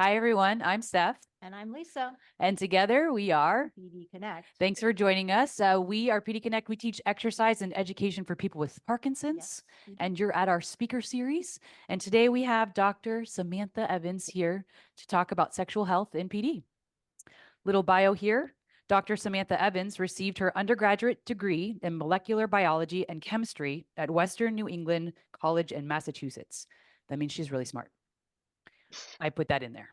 Hi, everyone. I'm Steph, And I'm Lisa, and together we are. PD Connect. Thanks for joining us. We are PD Connect. We teach exercise and education for people with Parkinson's, Yes, we do. and you're at our speaker series. And today we have Dr. Samantha Evans here to talk about sexual health in PD. Little bio here. Dr. Samantha Evans received her undergraduate degree in molecular biology and chemistry at Western New England College in Massachusetts. That means she's really smart. I put that in there.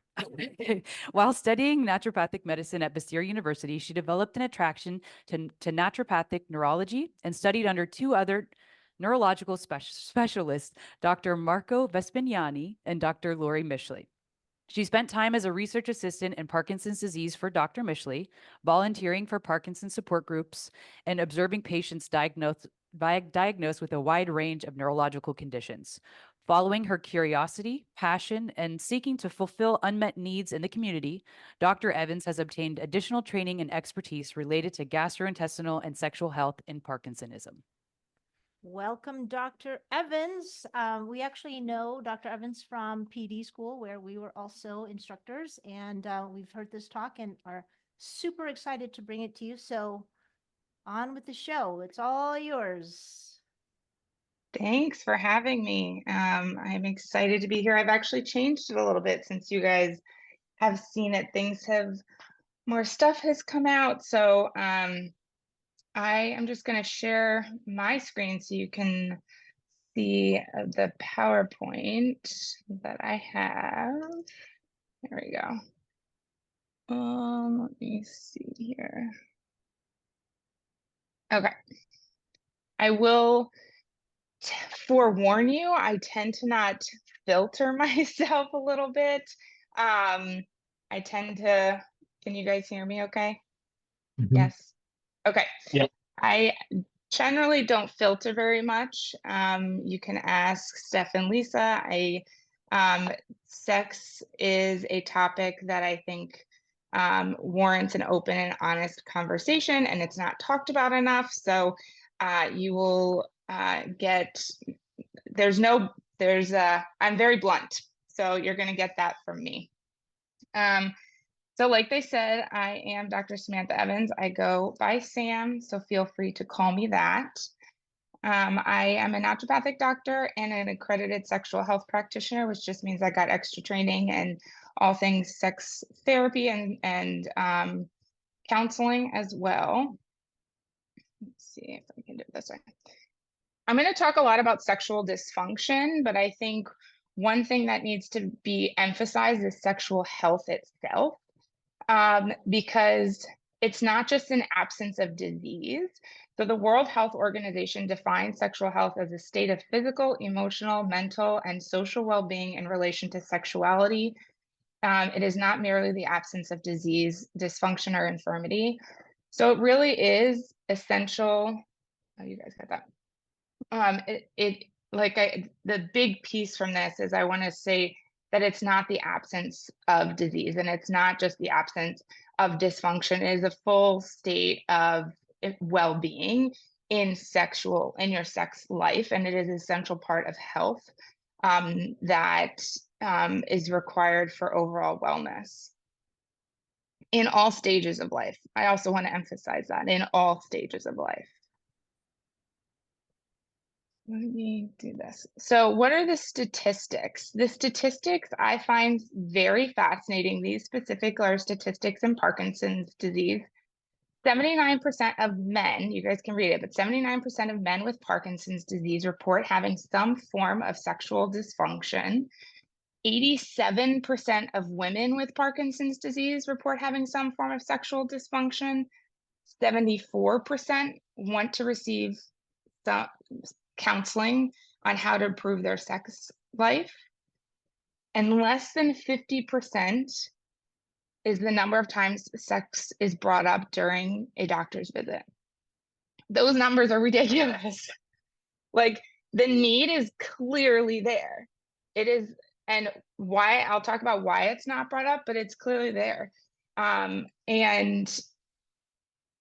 While studying naturopathic medicine at Bastyr University, she developed an attraction to naturopathic neurology and studied under two other neurological specialists, Dr. Marco Vespignani and Dr. Lori Mishley. She spent time as a research assistant in Parkinson's disease for Dr. Mishley, volunteering for Parkinson's support groups, and observing patients diagnosed with a wide range of neurological conditions. Following her curiosity, passion, and seeking to fulfill unmet needs in the community, Dr. Evans has obtained additional training and expertise related to gastrointestinal and sexual health in Parkinsonism. Welcome, Dr. Evans. We actually know Dr. Evans from PD school, where we were also instructors, and we've heard this talk and are super excited to bring it to you. So on with the show. It's all yours. Thanks for having me. I'm excited to be here. I've actually changed it a little bit since you guys have seen it. More stuff has come out. So I am just going to share my screen so you can see the PowerPoint that I have. There we go. Let me see here. Okay. I will forewarn you, I tend to not filter myself a little bit. I tend to, can you guys hear me okay? Yes. Okay. Yeah. I generally don't filter very much. You can ask Steph and Lisa. Sex is a topic that I think warrants an open and honest conversation, and it's not talked about enough. So you will get, I'm very blunt. So you're going to get that from me. So like they said, I am Dr. Samantha Evans. I go by Sam, so feel free to call me that. I am a naturopathic doctor and an accredited sexual health practitioner, which just means I got extra training and all things sex therapy and counseling as well. Let's see if I can do it this way. I'm going to talk a lot about sexual dysfunction, but I think one thing that needs to be emphasized is sexual health itself. Because it's not just an absence of disease. So the World Health Organization defines sexual health as a state of physical, emotional, mental, and social well-being in relation to sexuality. It is not merely the absence of disease, dysfunction, or infirmity. So it really is essential. Oh, you guys got that. The big piece from this is I want to say that it's not the absence of disease and it's not just the absence of dysfunction. It is a full state of well-being in your sex life, and it is an essential part of health that is required for overall wellness in all stages of life. I also want to emphasize that in all stages of life. Let me do this. So what are the statistics? The statistics I find very fascinating. These specific are statistics in Parkinson's disease. 79% of men, you guys can read it, but 79% of men with Parkinson's disease report having some form of sexual dysfunction. 87% of women with Parkinson's disease report having some form of sexual dysfunction. 74% want to receive some counseling on how to improve their sex life. And less than 50% is the number of times sex is brought up during a doctor's visit. Those numbers are ridiculous. Like, the need is clearly there. It is, and why, I'll talk about why it's not brought up, but it's clearly there. And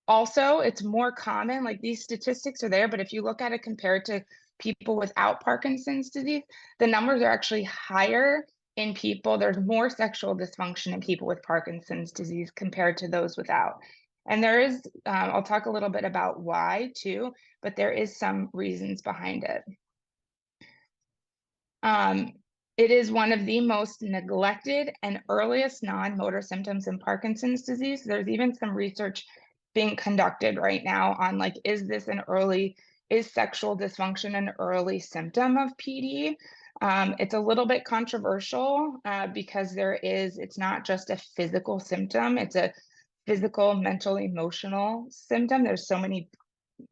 also, it's more common, like these statistics are there, but if you look at it compared to people without Parkinson's disease, the numbers are actually higher in people, there's more sexual dysfunction in people with Parkinson's disease compared to those without. And there is, I'll talk a little bit about why too, but there is some reasons behind it. It is one of the most neglected and earliest non-motor symptoms in Parkinson's disease. There's even some research being conducted right now on like, is sexual dysfunction an early symptom of PD? It's a little bit controversial because it's not just a physical symptom, it's a physical, mental, emotional symptom. There's so many,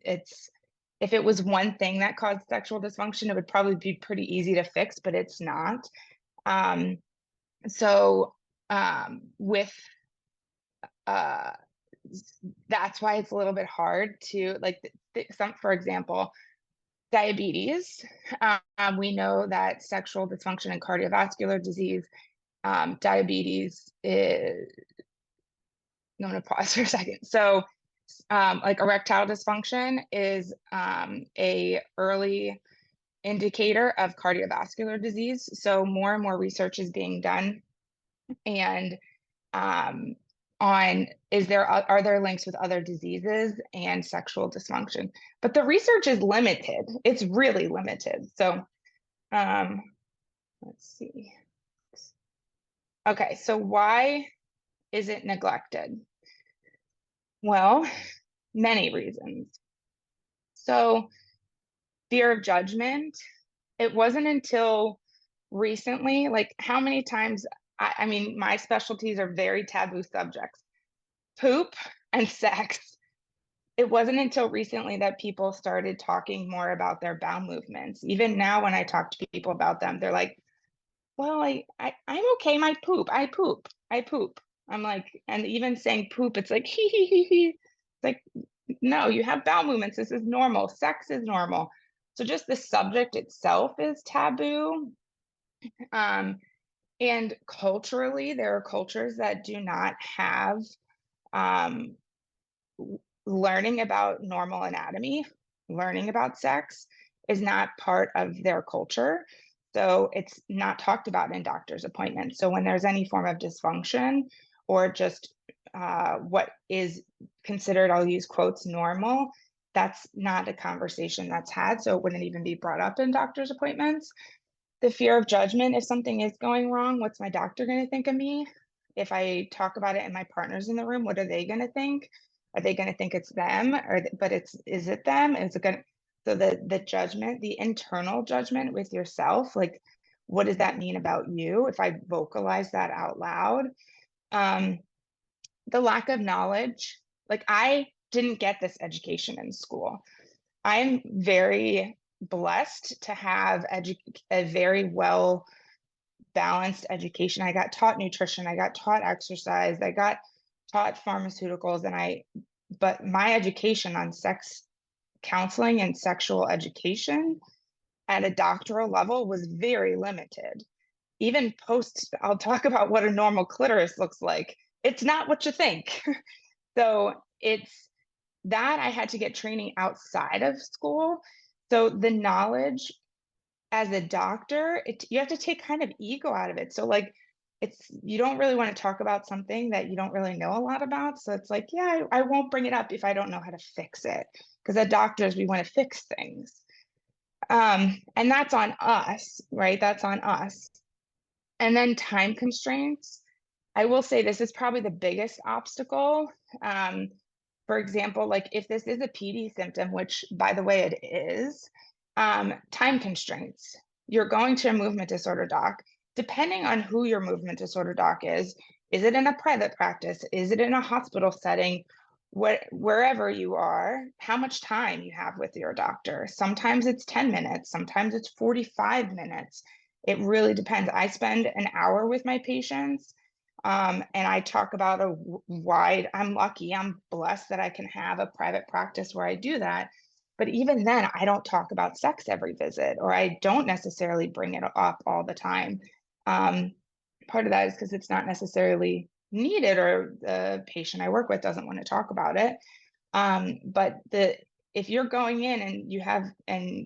if it was one thing that caused sexual dysfunction, it would probably be pretty easy to fix, but it's not. With that's why it's a little bit hard to like for example, diabetes. We know that sexual dysfunction and cardiovascular disease, diabetes is, I'm going to pause for a second. So like erectile dysfunction is a early indicator of cardiovascular disease. So more and more research is being done and on are there links with other diseases and sexual dysfunction, but the research is limited. It's really limited. So let's see. Okay, so why is it neglected? Well, many reasons. So fear of judgment. It wasn't until recently, like how many times, I mean, my specialties are very taboo subjects, poop and sex. It wasn't until recently that people started talking more about their bowel movements. Even now, when I talk to people about them, they're like, well, I'm okay, I poop. I'm like, and even saying poop, it's like, he. It's like, no, you have bowel movements. This is normal. Sex is normal. So just the subject itself is taboo. And culturally, there are cultures that do not have learning about normal anatomy, learning about sex is not part of their culture. So it's not talked about in doctor's appointments. So when there's any form of dysfunction or just what is considered, I'll use quotes, normal, that's not a conversation that's had. So it wouldn't even be brought up in doctor's appointments. The fear of judgment, if something is going wrong, what's my doctor going to think of me? If I talk about it and my partner's in the room, what are they going to think? Are they going to think it's them, is it them? Is it going to, so the judgment, the internal judgment with yourself, like, what does that mean about you? If I vocalize that out loud, the lack of knowledge, like I didn't get this education in school. I'm very blessed to have a very well balanced education. I got taught nutrition, I got taught exercise, I got taught pharmaceuticals, but my education on sex counseling and sexual education at a doctoral level was very limited. Even I'll talk about what a normal clitoris looks like. It's not what you think. So it's that I had to get training outside of school. So the knowledge as a doctor, you have to take kind of ego out of it. So like, you don't really want to talk about something that you don't really know a lot about. So it's like, yeah, I won't bring it up if I don't know how to fix it. Because as doctors, we want to fix things. And that's on us, right? That's on us. And then time constraints. I will say this is probably the biggest obstacle. For example, like if this is a PD symptom, which by the way it is, time constraints. You're going to a movement disorder doc. Depending on who your movement disorder doc is it in a private practice? Is it in a hospital setting? Wherever you are, how much time you have with your doctor. Sometimes it's 10 minutes, sometimes it's 45 minutes. It really depends. I spend an hour with my patients. And I talk about I'm lucky, I'm blessed that I can have a private practice where I do that. But even then, I don't talk about sex every visit, or I don't necessarily bring it up all the time. Part of that is because it's not necessarily needed, or the patient I work with doesn't want to talk about it. But if you're going in and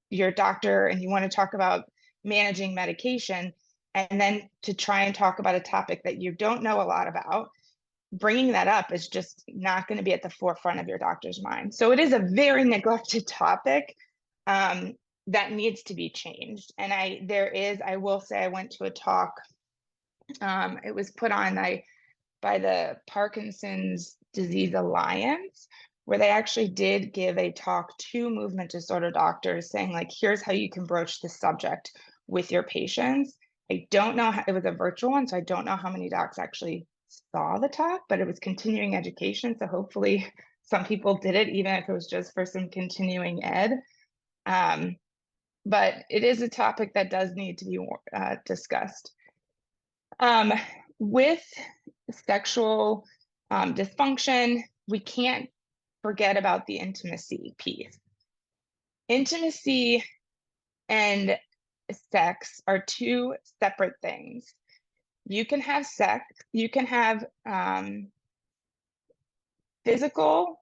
your doctor and you want to talk about managing medication, And then to try and talk about a topic that you don't know a lot about, bringing that up is just not going to be at the forefront of your doctor's mind. So it is a very neglected topic that needs to be changed. And I will say, I went to a talk. It was put on by the Parkinson's Disease Alliance, where they actually did give a talk to movement disorder doctors saying, like, here's how you can broach the subject with your patients. I don't know how, it was a virtual one, so I don't know how many docs actually saw the talk, but it was continuing education. So hopefully some people did it, even if it was just for some continuing ed. But it is a topic that does need to be discussed. With sexual dysfunction, we can't forget about the intimacy piece. Intimacy and sex are two separate things. You can have sex, you can have physical,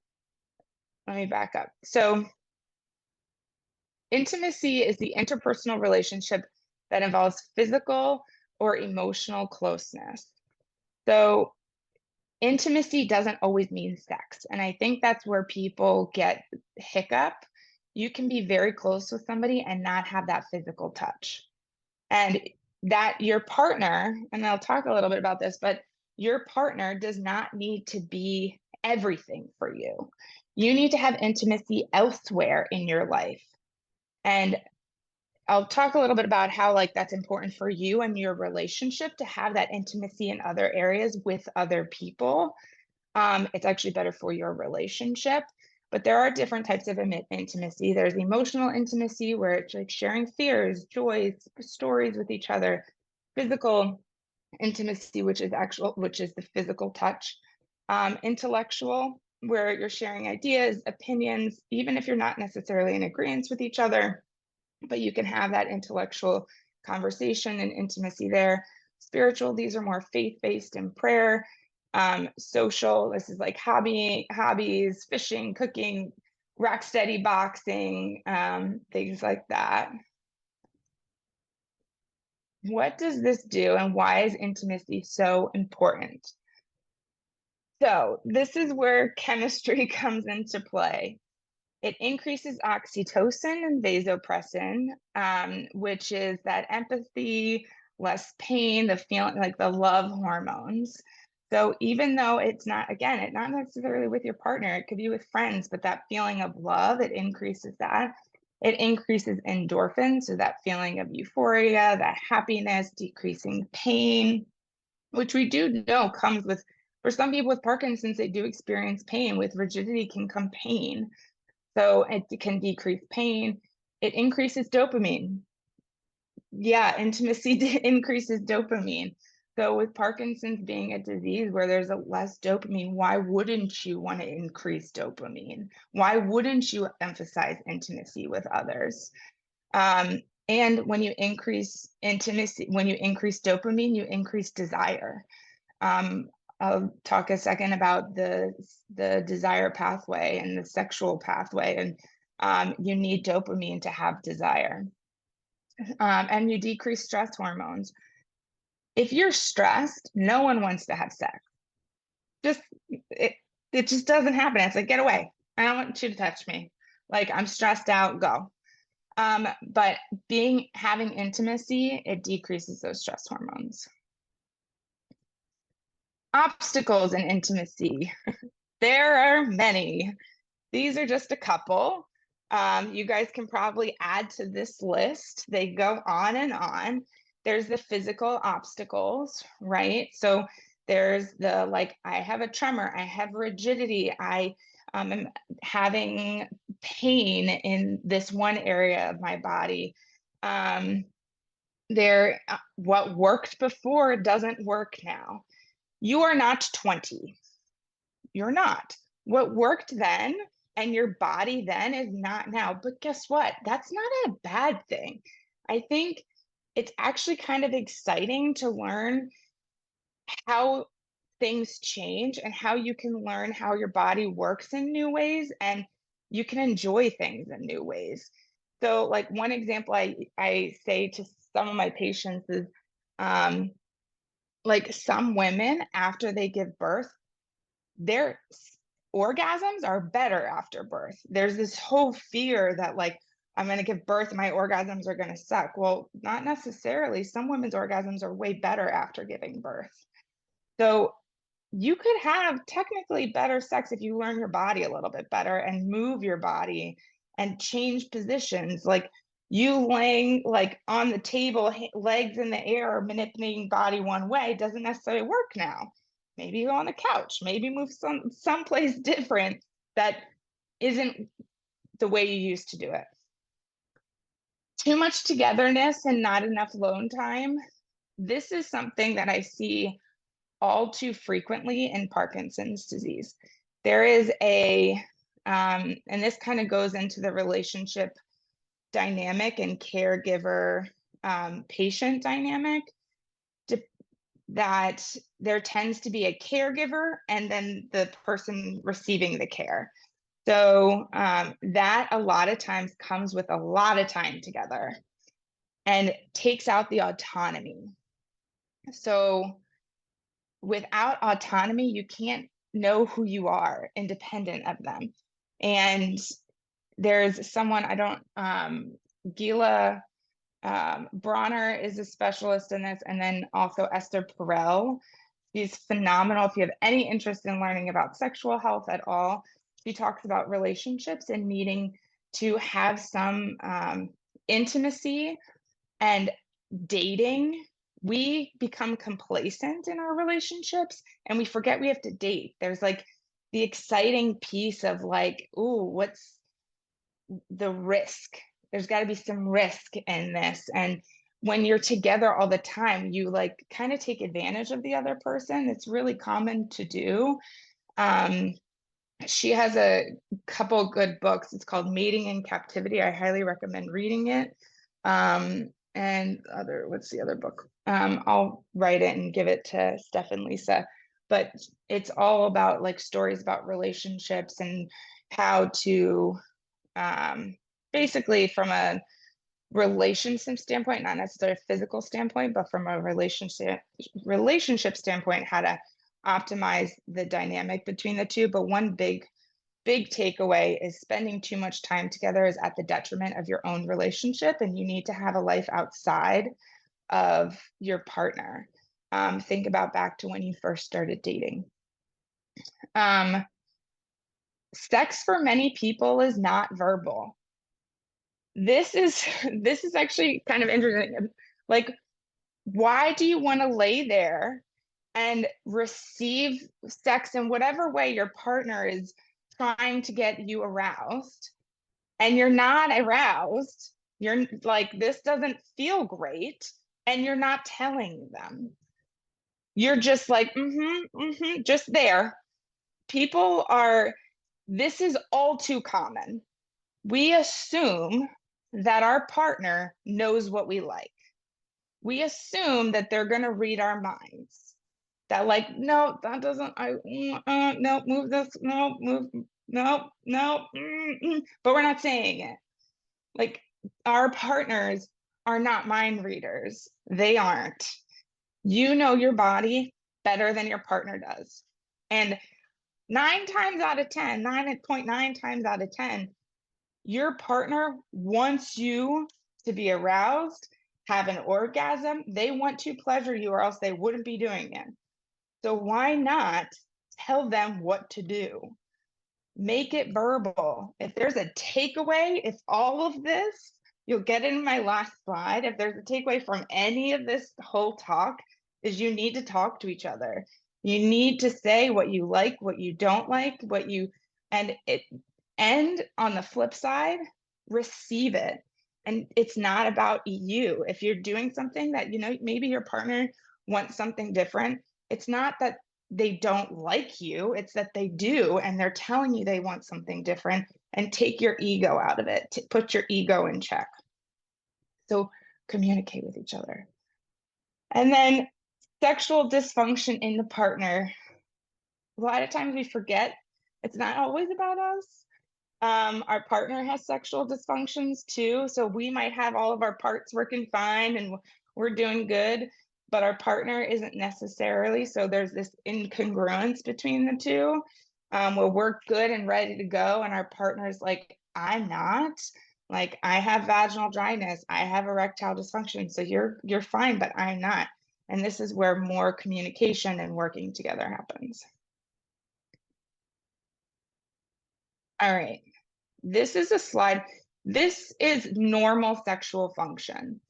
let me back up. So intimacy is the interpersonal relationship that involves physical or emotional closeness. So intimacy doesn't always mean sex. And I think that's where people get hiccup. You can be very close with somebody and not have that physical touch. And that your partner, and I'll talk a little bit about this, but your partner does not need to be everything for you. You need to have intimacy elsewhere in your life. And I'll talk a little bit about how that's important for you and your relationship to have that intimacy in other areas with other people. It's actually better for your relationship. But there are different types of intimacy. There's emotional intimacy, where it's like sharing fears, joys, stories with each other. Physical intimacy, which is the physical touch. Intellectual, where you're sharing ideas, opinions, even if you're not necessarily in agreement with each other, but you can have that intellectual conversation and intimacy there. Spiritual, these are more faith-based in prayer. Social, this is like hobbies, fishing, cooking, rock steady boxing, things like that. What does this do, and why is intimacy so important? So this is where chemistry comes into play. It increases oxytocin and vasopressin, which is that empathy, less pain, the feeling, like the love hormones. So even though it's not necessarily with your partner, it could be with friends, but that feeling of love, it increases that. It increases endorphins, so that feeling of euphoria, that happiness, decreasing pain, which we do know comes with, for some people with Parkinson's, they do experience pain. With rigidity can come pain. So it can decrease pain. It increases dopamine. Yeah, intimacy increases dopamine. So with Parkinson's being a disease where there's less dopamine, why wouldn't you want to increase dopamine? Why wouldn't you emphasize intimacy with others? And when you increase intimacy, when you increase dopamine, you increase desire. I'll talk a second about the desire pathway and the sexual pathway, and you need dopamine to have desire. And you decrease stress hormones. If you're stressed, no one wants to have sex. It just doesn't happen. It's like, get away. I don't want you to touch me. Like, I'm stressed out, go. But having intimacy, it decreases those stress hormones. Obstacles in intimacy. There are many. These are just a couple. You guys can probably add to this list. They go on and on. There's the physical obstacles, right? So there's the, like, I have a tremor, I have rigidity, I am having pain in this one area of my body. What worked before doesn't work now. You are not 20. You're not. What worked then and your body then is not now. But guess what? That's not a bad thing. I think it's actually kind of exciting to learn how things change and how you can learn how your body works in new ways, and you can enjoy things in new ways. So, like, one example I say to some of my patients is, Like some women after they give birth, their orgasms are better after birth. There's this whole fear that like I'm going to give birth, my orgasms are going to suck. Well, not necessarily. Some women's orgasms are way better after giving birth. So you could have technically better sex if you learn your body a little bit better and move your body and change positions. Like you laying like on the table, legs in the air, manipulating body one way doesn't necessarily work now. Maybe go on the couch, maybe move someplace different that isn't the way you used to do it. Too much togetherness and not enough alone time. This is something that I see all too frequently in Parkinson's disease. There is and this kind of goes into the relationship dynamic and caregiver patient dynamic, that there tends to be a caregiver and then the person receiving the care. So that a lot of times comes with a lot of time together and takes out the autonomy. So without autonomy, you can't know who you are independent of them. And there's someone, Gila Bronner is a specialist in this, and then also Esther Perel. She's phenomenal. If you have any interest in learning about sexual health at all, she talks about relationships and needing to have some intimacy and dating. We become complacent in our relationships and we forget we have to date. There's like the exciting piece of like, ooh, what's the risk? There's got to be some risk in this. And when you're together all the time, you like kind of take advantage of the other person. It's really common to do. She has a couple good books. It's called Mating in Captivity. I highly recommend reading it. And what's the other book? I'll write it and give it to Steph and Lisa. But it's all about like stories about relationships and how to basically from a relationship standpoint, not necessarily a physical standpoint, but from a relationship standpoint, how to optimize the dynamic between the two. But one big takeaway is spending too much time together is at the detriment of your own relationship, and you need to have a life outside of your partner. Think about back to when you first started dating. Sex for many people is not verbal. This is actually kind of interesting. Like, why do you want to lay there and receive sex in whatever way your partner is trying to get you aroused, and you're not aroused? You're like, this doesn't feel great, and you're not telling them. You're just like, just there. This is all too common. We assume that our partner knows what we like. We assume that they're going to read our minds. That like, no, that doesn't, no, move this, no, move, no, but we're not saying it. Like our partners are not mind readers. They aren't. You know your body better than your partner does. And 9.9 times out of 10, your partner wants you to be aroused, have an orgasm. They want to pleasure you, or else they wouldn't be doing it. So why not tell them what to do? Make it verbal. If there's a takeaway, if all of this, you'll get in my last slide. If there's a takeaway from any of this whole talk, is you need to talk to each other. You need to say what you like, what you don't like, and on the flip side, receive it. And it's not about you. If you're doing something that, maybe your partner wants something different, it's not that they don't like you, it's that they do, and they're telling you they want something different. And take your ego out of it, put your ego in check. So communicate with each other. And then sexual dysfunction in the partner. A lot of times we forget it's not always about us. Our partner has sexual dysfunctions too. So we might have all of our parts working fine and we're doing good, but our partner isn't necessarily. So there's this incongruence between the two, where we're good and ready to go, and our partner's like, I'm not. Like, I have vaginal dryness, I have erectile dysfunction, so you're fine, but I'm not. And this is where more communication and working together happens. All right, this is a slide. This is normal sexual function.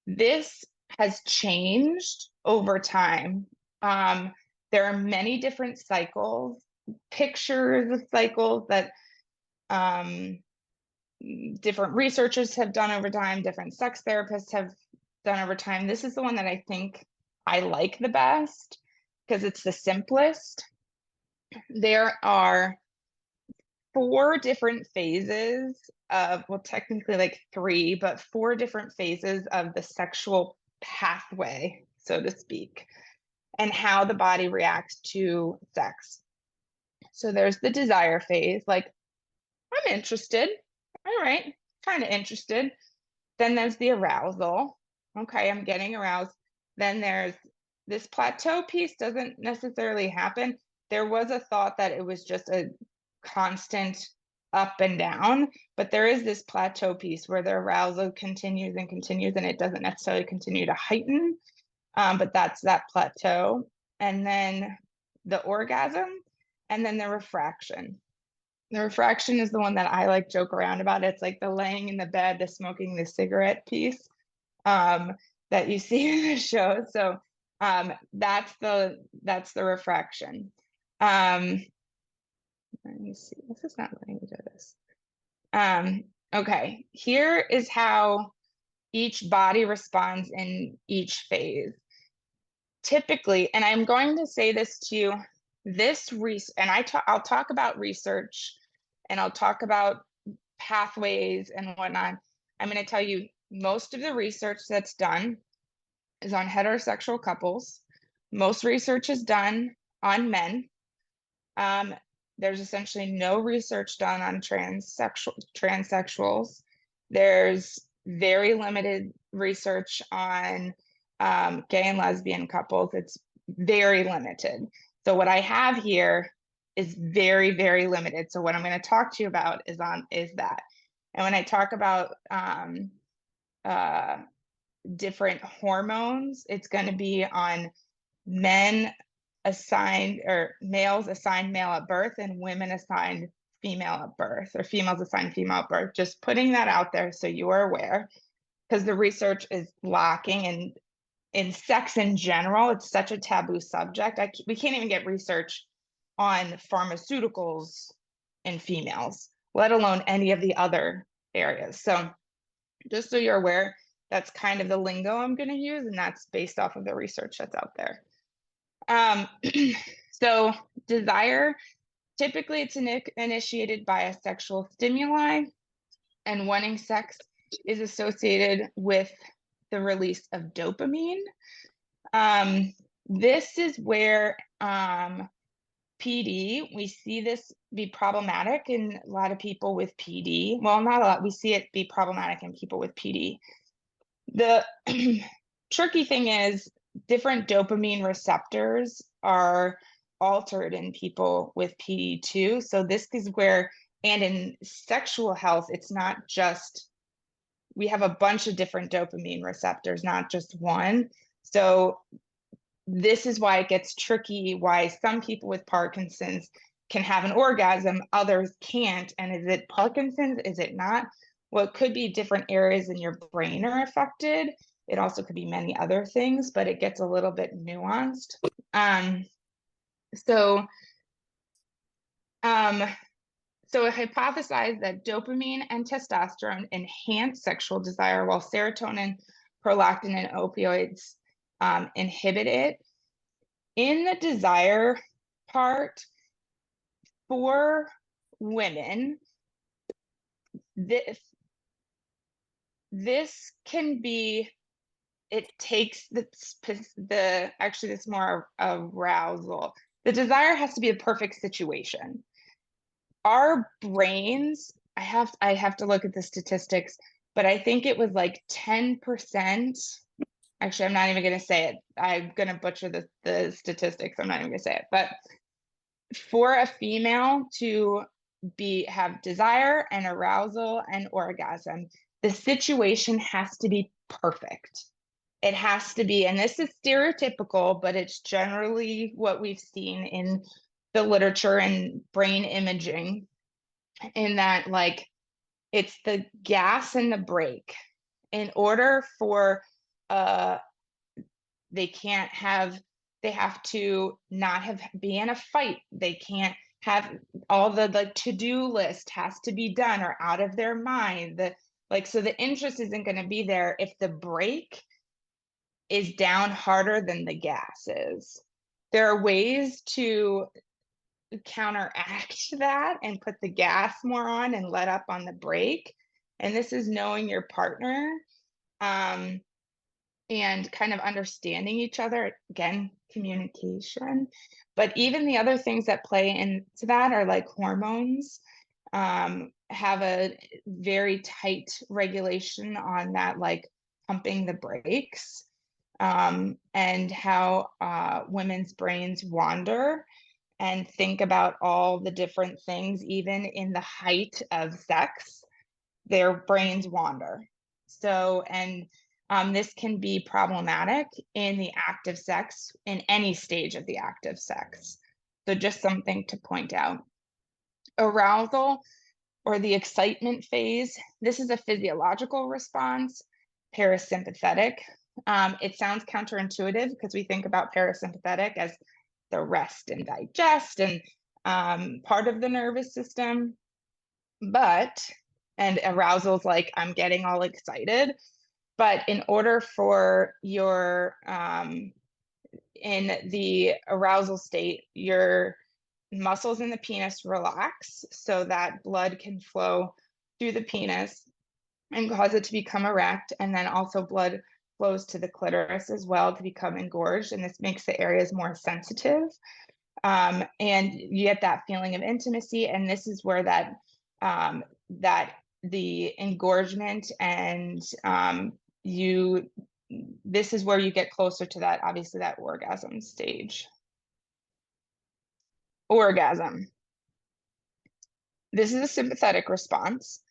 This has changed over time. There are many different cycles, pictures of cycles that different researchers have done over time, different sex therapists have done over time. This is the one that I think I like the best because it's the simplest. There are 4 different phases of, well, technically like 3, but 4 different phases of the sexual pathway, so to speak, and how the body reacts to sex. So there's the desire phase, like, I'm interested. All right, kind of interested. Then there's the arousal. Okay, I'm getting aroused. Then there's this plateau piece doesn't necessarily happen. There was a thought that it was just a constant up and down, but there is this plateau piece where the arousal continues and continues, and it doesn't necessarily continue to heighten, but that's that plateau. And then the orgasm, and then the refraction. The refraction is the one that I like joke around about. It's like the laying in the bed, the smoking the cigarette piece that you see in the show. So that's the refraction. Let me see. This is not letting me do this. Okay, here is how each body responds in each phase. Typically, and I'm going to say this to you, I'll talk about research and I'll talk about pathways and whatnot. I'm going to tell you most of the research that's done is on heterosexual couples. Most research is done on men. There's essentially no research done on transsexuals. There's very limited research on gay and lesbian couples. It's very limited. So what I have here is very, very limited. So what I'm going to talk to you about is that. And when I talk about different hormones, it's going to be on men assigned, or males assigned male at birth, and women assigned female at birth, or females assigned female at birth. Just putting that out there so you are aware, because the research is lacking. And in sex in general, it's such a taboo subject. We can't even get research on pharmaceuticals in females, let alone any of the other areas. So just so you're aware, that's kind of the lingo I'm going to use, and that's based off of the research that's out there. So desire, typically it's initiated by a sexual stimuli, and wanting sex is associated with the release of dopamine. This is where PD, we see this be problematic in a lot of people with PD. Well, not a lot, we see it be problematic in people with PD. The tricky thing is different dopamine receptors are altered in people with PD too. So this is where, and in sexual health, it's not just, we have a bunch of different dopamine receptors, not just one. So this is why it gets tricky, why some people with Parkinson's can have an orgasm, others can't. And is it Parkinson's? Is it not? Well, it could be different areas in your brain are affected. It also could be many other things, but it gets a little bit nuanced. So it hypothesized that dopamine and testosterone enhance sexual desire, while serotonin, prolactin, and opioids inhibit it. In the desire part, for women, this can be, it takes actually it's more arousal. The desire has to be a perfect situation. Our brains, I have to look at the statistics, but I think it was like 10% actually, I'm not even going to say it. I'm going to butcher the statistics. I'm not even going to say it. But for a female to have desire and arousal and orgasm, the situation has to be perfect. It has to be, and this is stereotypical, but it's generally what we've seen in the literature and brain imaging, in that, like, it's the gas and the brake. In order for they have to not be in a fight. They can't have all the to-do list has to be done or out of their mind. So the interest isn't going to be there if the brake is down harder than the gas is. There are ways to counteract that and put the gas more on and let up on the brake. And this is knowing your partner, and kind of understanding each other. Again, communication. But even the other things that play into that are like hormones, have a very tight regulation on that, like pumping the brakes, and how women's brains wander and think about all the different things. Even in the height of sex, their brains wander. So, and this can be problematic in the active sex, in any stage of the active sex. So just something to point out. Arousal, or the excitement phase, this is a physiological response, parasympathetic. It sounds counterintuitive because we think about parasympathetic as the rest and digest and part of the nervous system. And arousal is like, I'm getting all excited. But in order for your, in the arousal state, your muscles in the penis relax so that blood can flow through the penis and cause it to become erect. And then also blood flows to the clitoris as well to become engorged. And this makes the areas more sensitive. And you get that feeling of intimacy. And this is where that the engorgement and this is where you get closer to that, obviously, that orgasm stage. Orgasm. This is a sympathetic response,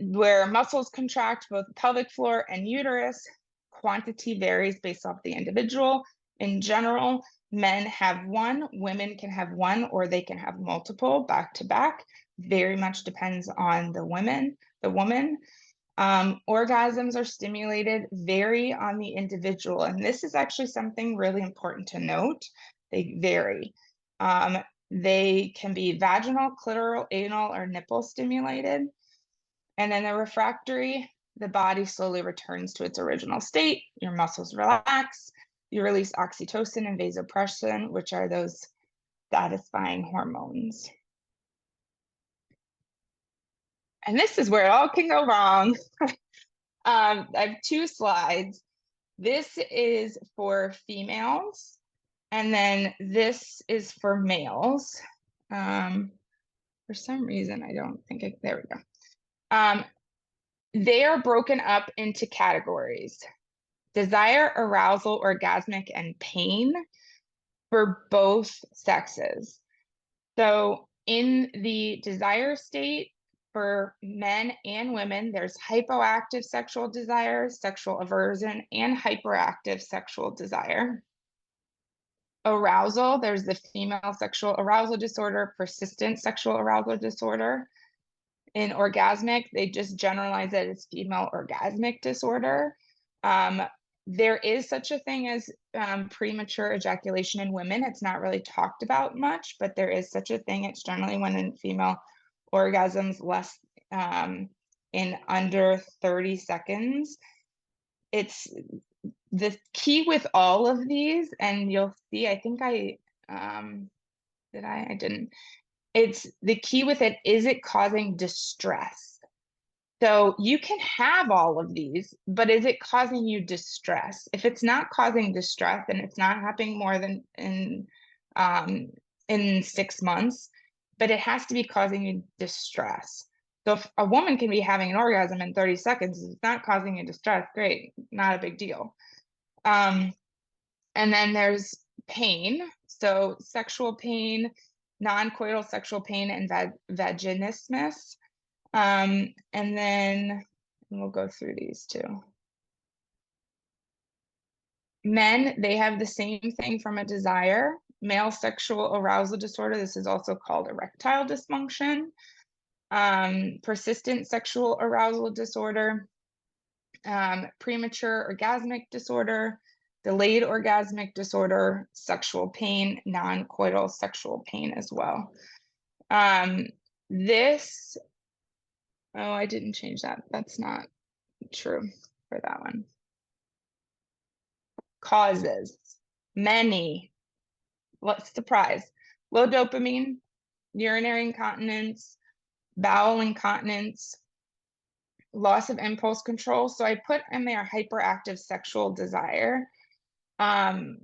where muscles contract both the pelvic floor and uterus. Quantity varies based off the individual. In general, men have one, women can have one, or they can have multiple back to back. Very much depends on the woman. Orgasms are stimulated vary on the individual, and this is actually something really important to note. They vary. They can be vaginal, clitoral, anal, or nipple stimulated. And then the refractory, the body slowly returns to its original state. Your muscles relax. You release oxytocin and vasopressin, which are those satisfying hormones. And this is where it all can go wrong. I have two slides. This is for females, and then this is for males. For some reason, I don't think there we go. They are broken up into categories: desire, arousal, orgasmic, and pain for both sexes. So in the desire state, for men and women, there's hypoactive sexual desire, sexual aversion, and hyperactive sexual desire. Arousal, there's the female sexual arousal disorder, persistent sexual arousal disorder. In orgasmic, they just generalize it as female orgasmic disorder. There is such a thing as premature ejaculation in women. It's not really talked about much, but there is such a thing. It's generally when in female orgasms less in under 30 seconds. It's the key with all of these, and you'll see, I think I didn't. It's the key with it, is it causing distress? So you can have all of these, but is it causing you distress? If it's not causing distress and it's not happening more than in 6 months, but it has to be causing you distress. So if a woman can be having an orgasm in 30 seconds, it's not causing you distress, great, not a big deal. And then there's pain. So sexual pain, non-coital sexual pain, and vaginismus. And then we'll go through these too. Men, they have the same thing from a desire. Male sexual arousal disorder, this is also called erectile dysfunction. Persistent sexual arousal disorder, premature orgasmic disorder, delayed orgasmic disorder, sexual pain, non-coital sexual pain as well. This, oh, I didn't change that. That's not true for that one. Causes, many. What surprise? Low dopamine, urinary incontinence, bowel incontinence, loss of impulse control. So I put in there hyperactive sexual desire. That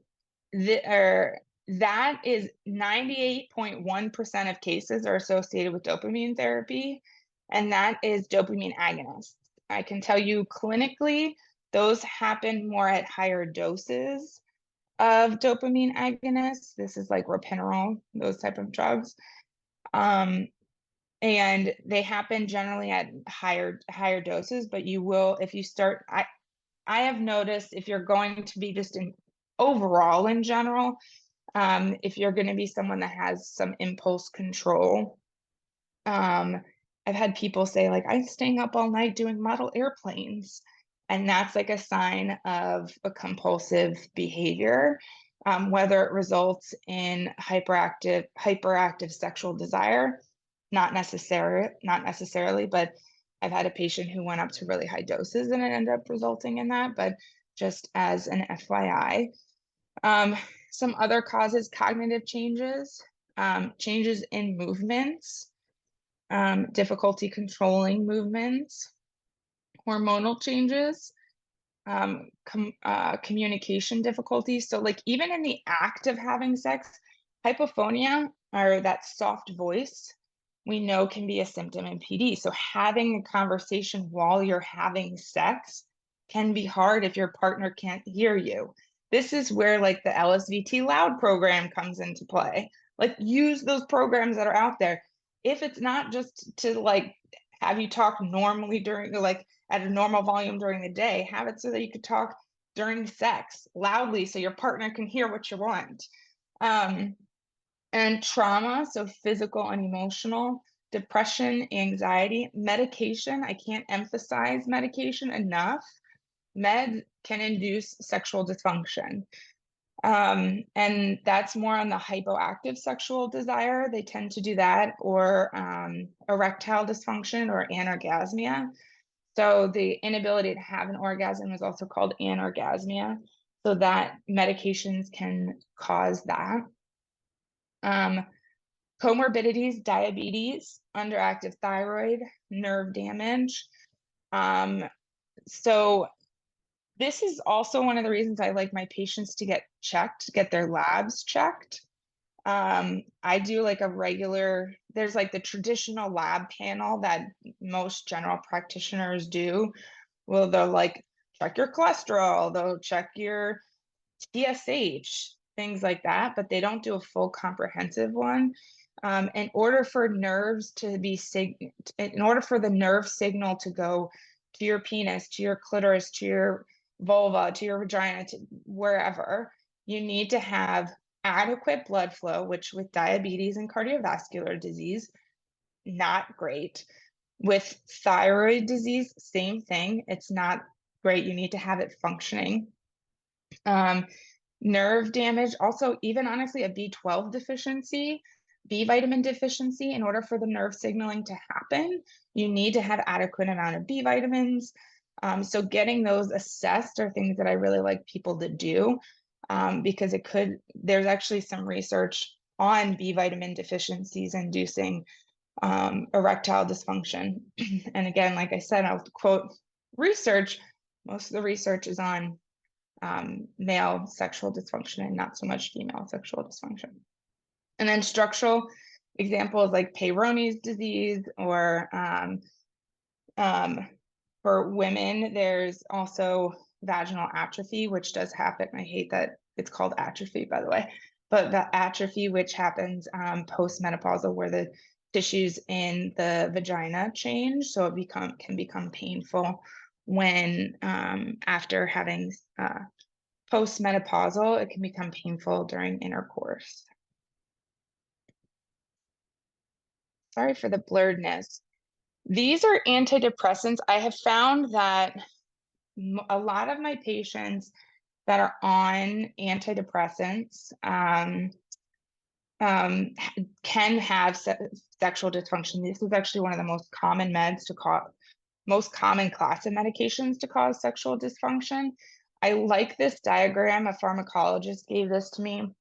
is 98.1% of cases are associated with dopamine therapy, and that is dopamine agonists. I can tell you clinically, those happen more at higher doses of dopamine agonists. This is like ropinirole, those type of drugs. And they happen generally at higher doses, but you will, if you start, I have noticed if you're going to be just in overall in general, if you're going to be someone that has some impulse control, I've had people say like, I'm staying up all night doing model airplanes. And that's like a sign of a compulsive behavior, whether it results in hyperactive sexual desire, not necessarily, but I've had a patient who went up to really high doses and it ended up resulting in that, but just as an FYI. Some other causes, cognitive changes, changes in movements, difficulty controlling movements, hormonal changes, communication difficulties. So like even in the act of having sex, hypophonia, or that soft voice, we know can be a symptom in PD. So having a conversation while you're having sex can be hard if your partner can't hear you. This is where like the LSVT Loud program comes into play. Like use those programs that are out there. If it's not just to like have you talk normally during like at a normal volume during the day, have it so that you could talk during sex loudly so your partner can hear what you want. And trauma, so physical and emotional, depression, anxiety, medication. I can't emphasize medication enough. Med can induce sexual dysfunction. And that's more on the hypoactive sexual desire. They tend to do that, or erectile dysfunction or anorgasmia. So the inability to have an orgasm is also called anorgasmia. So that medications can cause that. Comorbidities, diabetes, underactive thyroid, nerve damage. So this is also one of the reasons I like my patients to get checked, get their labs checked. I do like a regular, there's like the traditional lab panel that most general practitioners do. Well, they'll like check your cholesterol, they'll check your TSH, things like that, but they don't do a full comprehensive one. In order for nerves to be in order for the nerve signal to go to your penis, to your clitoris, to your vulva, to your vagina, to wherever, you need to have adequate blood flow, which with diabetes and cardiovascular disease, not great. With thyroid disease, same thing. It's not great. You need to have it functioning. Nerve damage, also even honestly a B12 deficiency, B vitamin deficiency, in order for the nerve signaling to happen, you need to have adequate amount of B vitamins. So getting those assessed are things that I really like people to do, because there's actually some research on B vitamin deficiencies inducing erectile dysfunction. And again, like I said, I'll quote research. Most of the research is on male sexual dysfunction and not so much female sexual dysfunction. And then structural examples like Peyronie's disease, or for women, there's also vaginal atrophy, which does happen. I hate that it's called atrophy, by the way, but the atrophy, which happens postmenopausal, where the tissues in the vagina change, so it can become painful when after having postmenopausal, it can become painful during intercourse. Sorry for the blurredness. These are antidepressants. I have found that a lot of my patients that are on antidepressants can have sexual dysfunction. This is actually one of the most common meds to cause, most common class of medications to cause sexual dysfunction. I like this diagram. A pharmacologist gave this to me.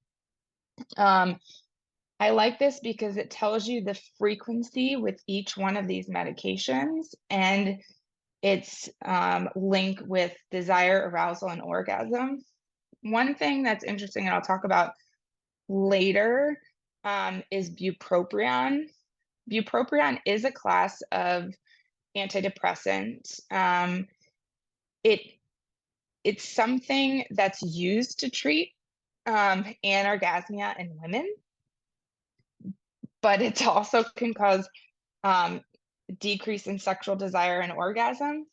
I like this because it tells you the frequency with each one of these medications and its link with desire, arousal, and orgasm. One thing that's interesting, and I'll talk about later, is bupropion. Bupropion is a class of antidepressant. It's something that's used to treat anorgasmia in women, but it also can cause decrease in sexual desire and orgasm,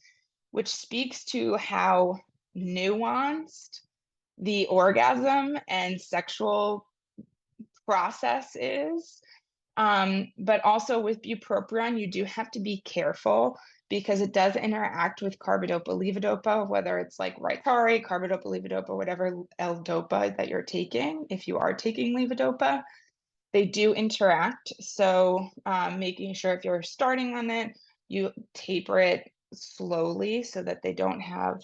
which speaks to how nuanced the orgasm and sexual process is. But also with bupropion, you do have to be careful because it does interact with carbidopa, levodopa, whether it's like Ricari, carbidopa, levodopa, whatever L-dopa that you're taking. If you are taking levodopa, they do interact. So making sure if you're starting on it, you taper it slowly so that they don't have,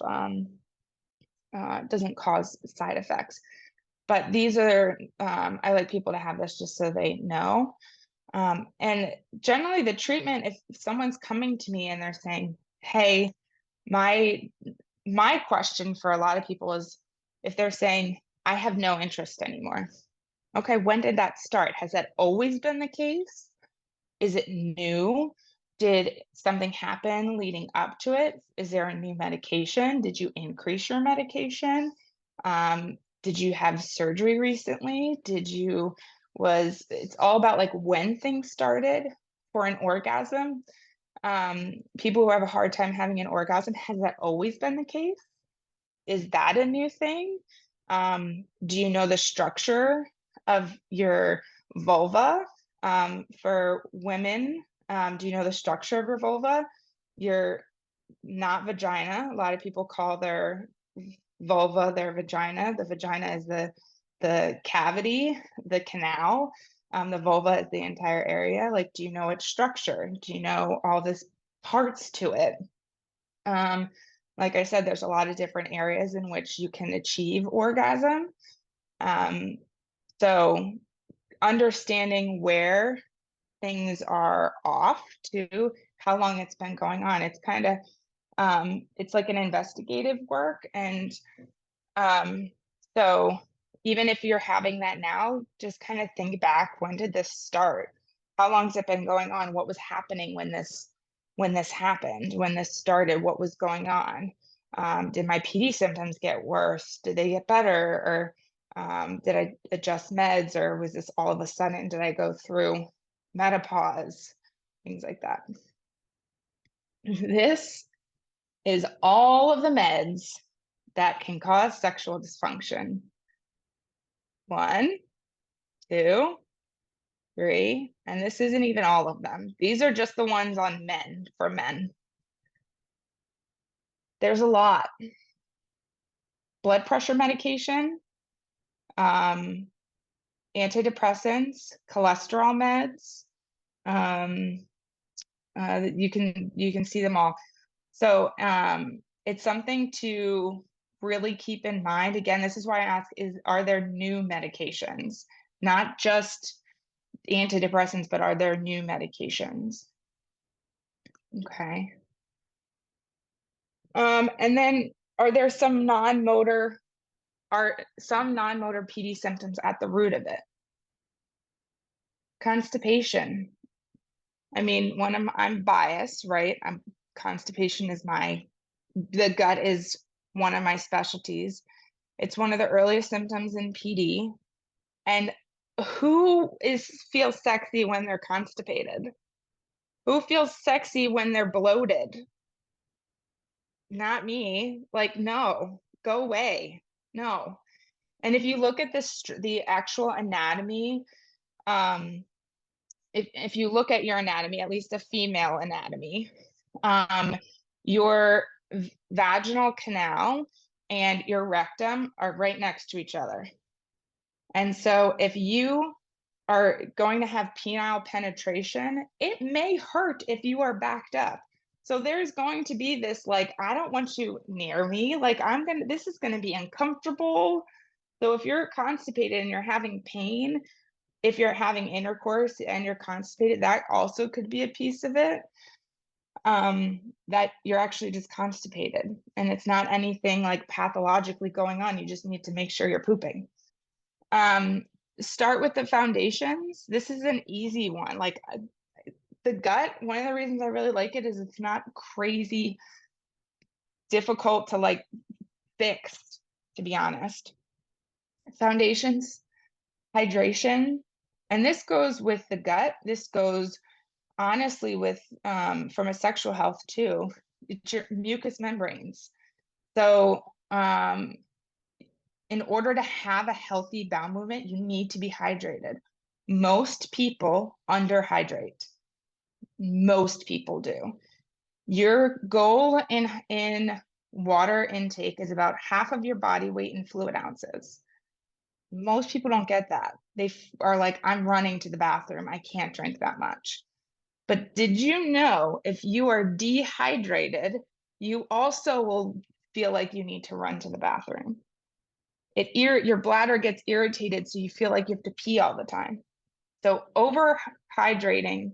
doesn't cause side effects. But these are, I like people to have this just so they know. And generally the treatment, if someone's coming to me and they're saying, hey, my question for a lot of people is if they're saying, I have no interest anymore. Okay, when did that start? Has that always been the case? Is it new? Did something happen leading up to it? Is there a new medication? Did you increase your medication? Did you have surgery recently? It's all about like when things started for an orgasm. People who have a hard time having an orgasm, has that always been the case? Is that a new thing? Do you know the structure of your vulva? For women, do you know the structure of your vulva? You're not vagina. A lot of people call their vulva their vagina. The vagina is the cavity, the canal. The vulva is the entire area. Like, do you know its structure? Do you know all this parts to it? Like I said, there's a lot of different areas in which you can achieve orgasm. So understanding where things are off to how long it's been going on. It's kind of, it's like an investigative work. And so even if you're having that now, just kind of think back, when did this start? How long has it been going on? What was happening when this happened, when this started? What was going on? Did my PD symptoms get worse? Did they get better? Or did I adjust meds? Or was this all of a sudden, did I go through menopause? Things like that. This is all of the meds that can cause sexual dysfunction. 1, 2, 3, and this isn't even all of them. These are just the ones on men, for men. There's a lot. Blood pressure medication, antidepressants, cholesterol meds. You can see them all. So it's something to really keep in mind. Again, this is why I ask, are there new medications? Not just antidepressants, but are there new medications? Okay. And then are there some non-motor PD symptoms at the root of it? Constipation. I mean, I'm biased, right? Constipation is the gut is one of my specialties. It's one of the earliest symptoms in PD. And feels sexy when they're constipated? Who feels sexy when they're bloated? Not me. Like, no, go away. No. And if you look at the actual anatomy, if you look at your anatomy, at least a female anatomy, your vaginal canal and your rectum are right next to each other. And so if you are going to have penile penetration, it may hurt if you are backed up. So there's going to be this, like, I don't want you near me. Like, this is going to be uncomfortable. So if you're constipated and you're having pain, if you're having intercourse and you're constipated, that also could be a piece of it. That you're actually just constipated and it's not anything like pathologically going on. You just need to make sure you're pooping. Start with the foundations. This is an easy one. Like the gut, one of the reasons I really like it is it's not crazy difficult to like fix, to be honest. Foundations, hydration, and this goes with the gut. This goes honestly with from a sexual health too. It's your mucous membranes. So in order to have a healthy bowel movement, you need to be hydrated. Most people underhydrate. Most people do. Your goal in water intake is about half of your body weight in fluid ounces. Most people don't get that. They are like, I'm running to the bathroom. I can't drink that much. But did you know if you are dehydrated, you also will feel like you need to run to the bathroom? Your bladder gets irritated, so you feel like you have to pee all the time. So overhydrating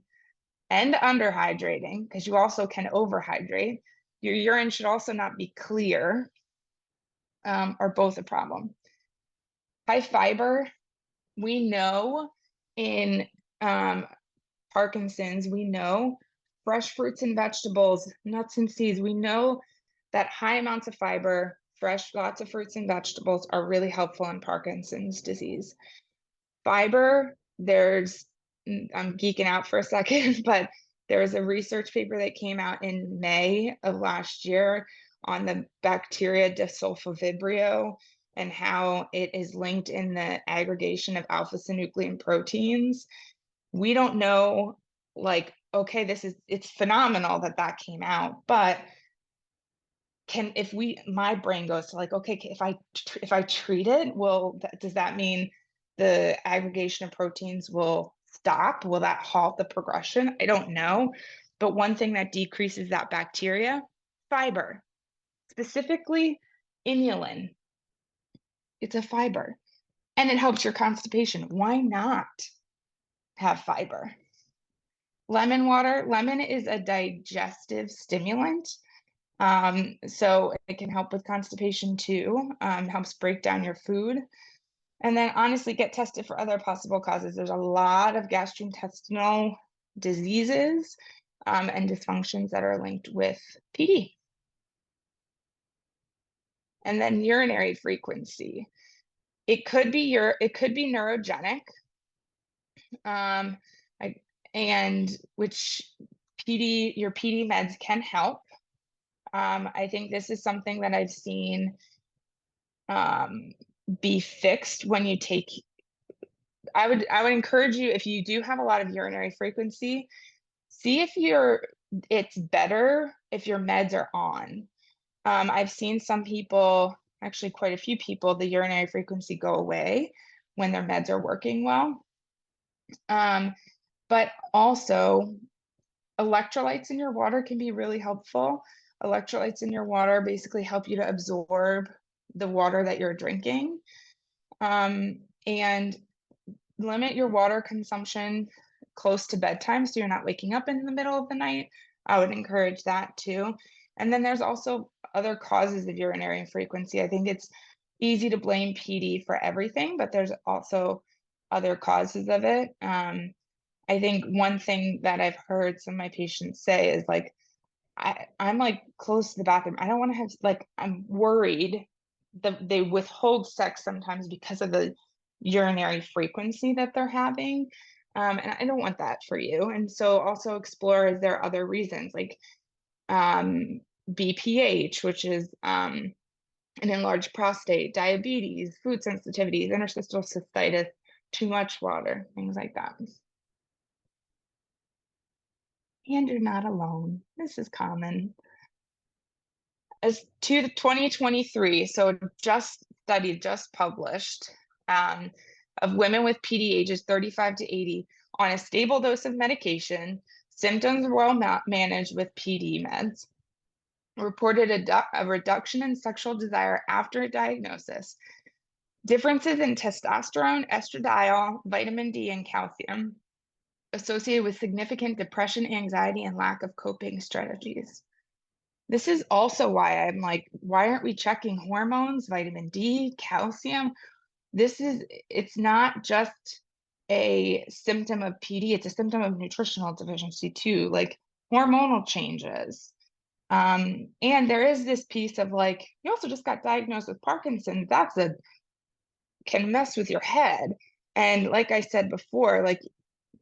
and underhydrating, because you also can overhydrate, your urine should also not be clear, are both a problem. High fiber, we know in Parkinson's, we know fresh fruits and vegetables, nuts and seeds, we know that high amounts of fiber, lots of fruits and vegetables are really helpful in Parkinson's disease. Fiber, I'm geeking out for a second, but there was a research paper that came out in May of last year on the bacteria Desulfovibrio and how it is linked in the aggregation of alpha-synuclein proteins. We don't know, like, okay, it's phenomenal that came out, but my brain goes to like, okay, if I treat it, does that mean the aggregation of proteins will stop? Will that halt the progression? I don't know. But one thing that decreases that bacteria, fiber, specifically inulin. It's a fiber and it helps your constipation. Why not have fiber? Lemon water. Lemon is a digestive stimulant. So it can help with constipation too, helps break down your food. And then honestly, get tested for other possible causes. There's a lot of gastrointestinal diseases and dysfunctions that are linked with PD. And then urinary frequency. It could be neurogenic, and which your PD meds can help. I think this is something that I've seen be fixed when you take. I would encourage you, if you do have a lot of urinary frequency, see if it's better if your meds are on. I've seen some people, actually quite a few people, the urinary frequency go away when their meds are working well. But also electrolytes in your water can be really helpful. Electrolytes in your water basically help you to absorb the water that you're drinking. And limit your water consumption close to bedtime so you're not waking up in the middle of the night. I would encourage that too. And then there's also other causes of urinary frequency. I think it's easy to blame PD for everything, but there's also other causes of it. I think one thing that I've heard some of my patients say is like, I'm like close to the bathroom. I don't want to have, like, I'm worried that they withhold sex sometimes because of the urinary frequency that they're having. And I don't want that for you. And so also explore, is there other reasons like BPH, which is an enlarged prostate, diabetes, food sensitivities, interstitial cystitis, too much water, things like that. And you're not alone. This is common. As to the 2023, so just studied, just published, of women with PD ages 35 to 80 on a stable dose of medication, symptoms were well managed with PD meds, reported a reduction in sexual desire after a diagnosis, differences in testosterone, estradiol, vitamin D, and calcium, associated with significant depression, anxiety, and lack of coping strategies. This is also why I'm like, why aren't we checking hormones, vitamin D, calcium? It's not just a symptom of PD, it's a symptom of nutritional deficiency too, like hormonal changes. And there is this piece of like, you also just got diagnosed with Parkinson's. Can mess with your head. And like I said before, like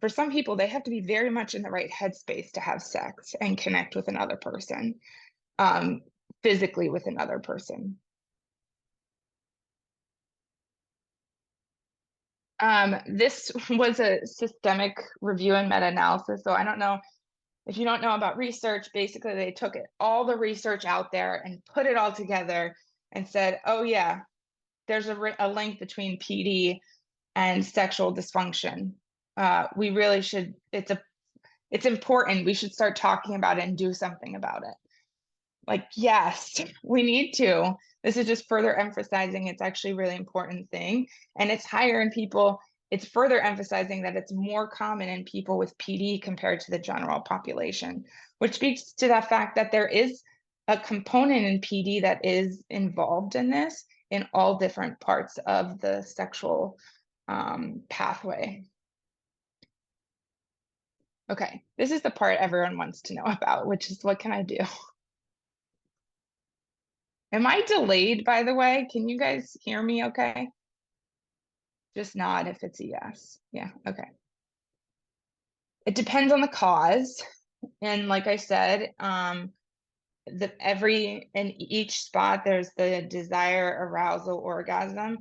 for some people, they have to be very much in the right headspace to have sex and connect with another person, physically with another person. This was a systemic review and meta-analysis. So I don't know if you don't know about research, basically they took all the research out there and put it all together and said, oh yeah, there's a link between PD and sexual dysfunction. We really should, it's important. We should start talking about it and do something about it. Like, yes, we need to. This is just further emphasizing it's actually a really important thing. And it's higher in people. It's further emphasizing that it's more common in people with PD compared to the general population, which speaks to the fact that there is a component in PD that is involved in this in all different parts of the sexual pathway. Okay, this is the part everyone wants to know about, which is what can I do? Am I delayed, by the way? Can you guys hear me okay? Just nod if it's a yes. Yeah, okay. It depends on the cause. And like I said, in each spot, there's the desire, arousal, orgasm.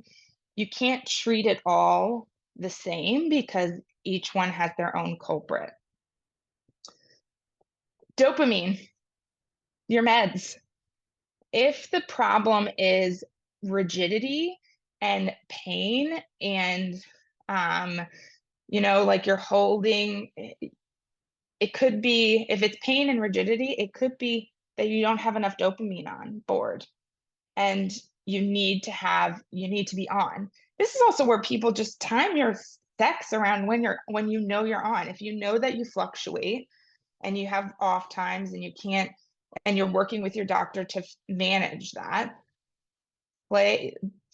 You can't treat it all the same because each one has their own culprit. Dopamine, your meds. If the problem is rigidity and pain and like you're holding, it could be, if it's pain and rigidity, it could be that you don't have enough dopamine on board and you need to be on. This is also where people just time your sex around when you know you're on. If you know that you fluctuate and you have off times and you can't, and you're working with your doctor to manage that,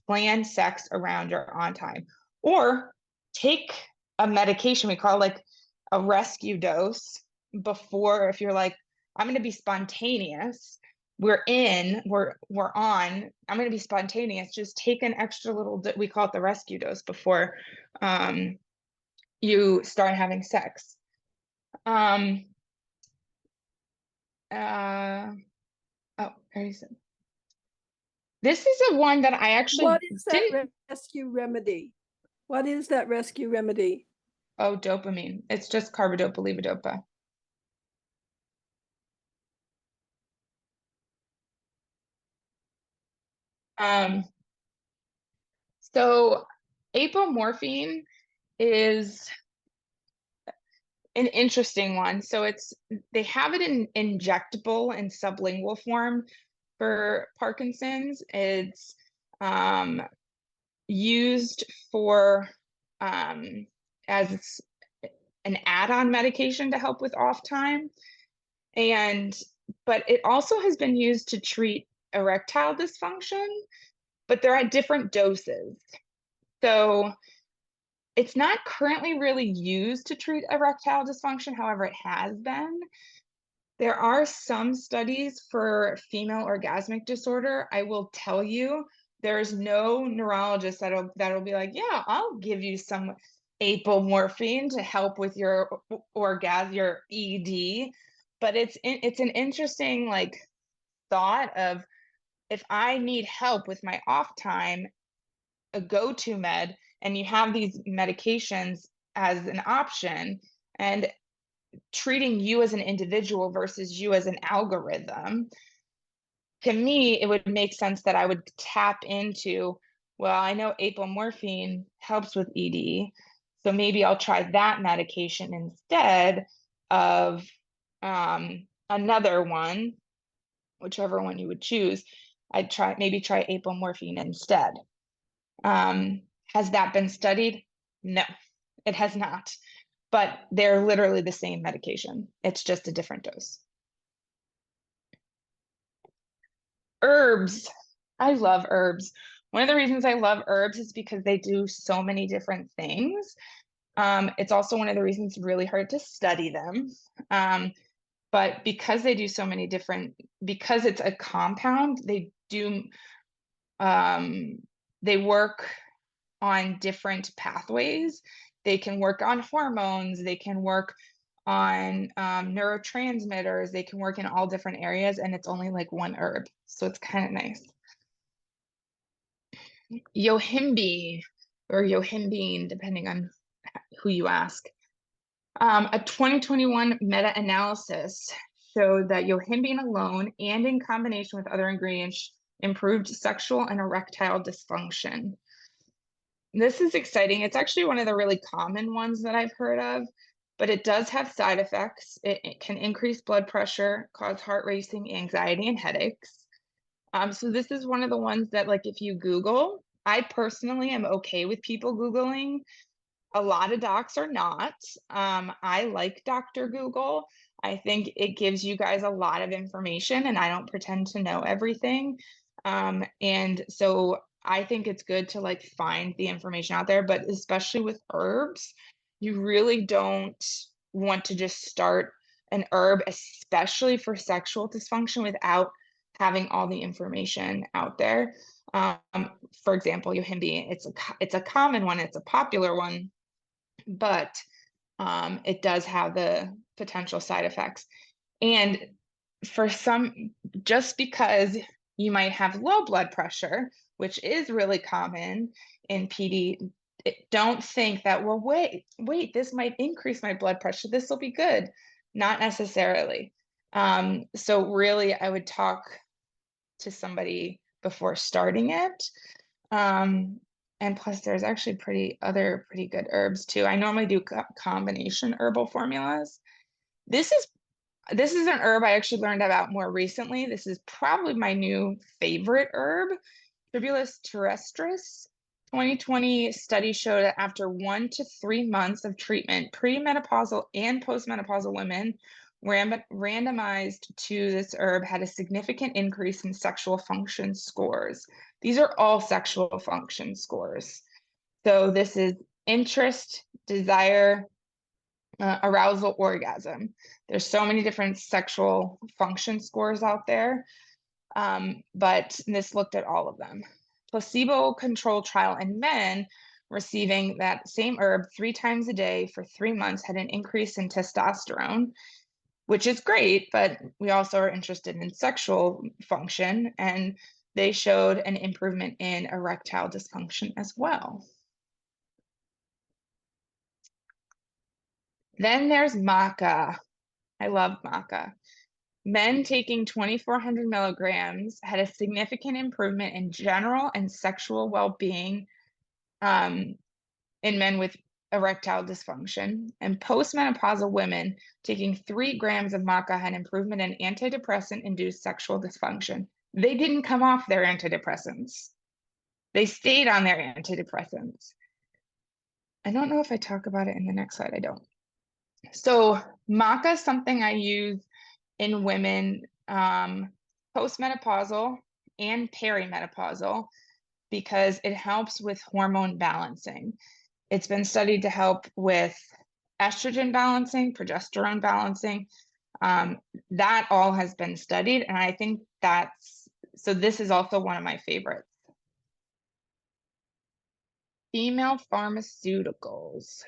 plan sex around your on time, or take a medication we call like a rescue dose before. If you're like, I'm going to be spontaneous, we're on, I'm going to be spontaneous, just take an extra little, we call it the rescue dose before you start having sex. Oh, very simple. This is a one that I actually What is that rescue remedy? What is that rescue remedy? Oh, dopamine. It's just carbidopa, levodopa. So apomorphine is an interesting one. So they have it in injectable and sublingual form for Parkinson's. It's used for as an add-on medication to help with off time. But it also has been used to treat erectile dysfunction, but they're at different doses. So It's not currently really used to treat erectile dysfunction, however, it has been. There are some studies for female orgasmic disorder. I will tell you, there's no neurologist that'll be like, yeah, I'll give you some apomorphine to help with your orgasm, your ED. But it's an interesting like thought of, if I need help with my off time, a go-to med, and you have these medications as an option, and treating you as an individual versus you as an algorithm, to me, it would make sense that I would tap into, well, I know apomorphine helps with ED, so maybe I'll try that medication instead of another one, whichever one you would choose. I'd maybe try apomorphine instead. Has that been studied? No, it has not. But they're literally the same medication. It's just a different dose. Herbs. I love herbs. One of the reasons I love herbs is because they do so many different things. It's also one of the reasons it's really hard to study them. But because they do so many different, because it's a compound, they work on different pathways. They can work on hormones, they can work on neurotransmitters, they can work in all different areas, and it's only like one herb. So it's kind of nice. Yohimbe or yohimbine, depending on who you ask. A 2021 meta-analysis showed that yohimbine alone and in combination with other ingredients improved sexual and erectile dysfunction. This is exciting. It's actually one of the really common ones that I've heard of, but it does have side effects. It can increase blood pressure, cause heart racing, anxiety, and headaches. So this is one of the ones that, like, if you Google, I personally am okay with people Googling. A lot of docs are not. I like Dr. Google. I think it gives you guys a lot of information, and I don't pretend to know everything. And so I think it's good to like find the information out there, but especially with herbs, you really don't want to just start an herb, especially for sexual dysfunction, without having all the information out there. For example, yohimbine, it's a common one, it's a popular one, but it does have the potential side effects. And for some, just because you might have low blood pressure, which is really common in PD, don't think that, well, wait, this might increase my blood pressure, this will be good. Not necessarily. So really, I would talk to somebody before starting it. And plus, there's actually pretty good herbs too. I normally do combination herbal formulas. This is an herb I actually learned about more recently. This is probably my new favorite herb, Tribulus terrestris. 2020 study showed that after 1 to 3 months of treatment, premenopausal and postmenopausal women randomized to this herb had a significant increase in sexual function scores. These are all sexual function scores. So this is interest, desire, arousal, orgasm. There's so many different sexual function scores out there, but this looked at all of them. Placebo-controlled trial in men receiving that same herb 3 times a day for 3 months had an increase in testosterone, which is great, but we also are interested in sexual function, and they showed an improvement in erectile dysfunction as well. Then there's maca. I love maca. Men taking 2,400 milligrams had a significant improvement in general and sexual well-being in men with erectile dysfunction. And postmenopausal women taking 3 grams of maca had improvement in antidepressant-induced sexual dysfunction. They didn't come off their antidepressants. They stayed on their antidepressants. I don't know if I talk about it in the next slide. I don't. So maca is something I use in women postmenopausal and perimenopausal because it helps with hormone balancing. It's been studied to help with estrogen balancing, progesterone balancing. That all has been studied, and I think so this is also one of my favorites. Female pharmaceuticals,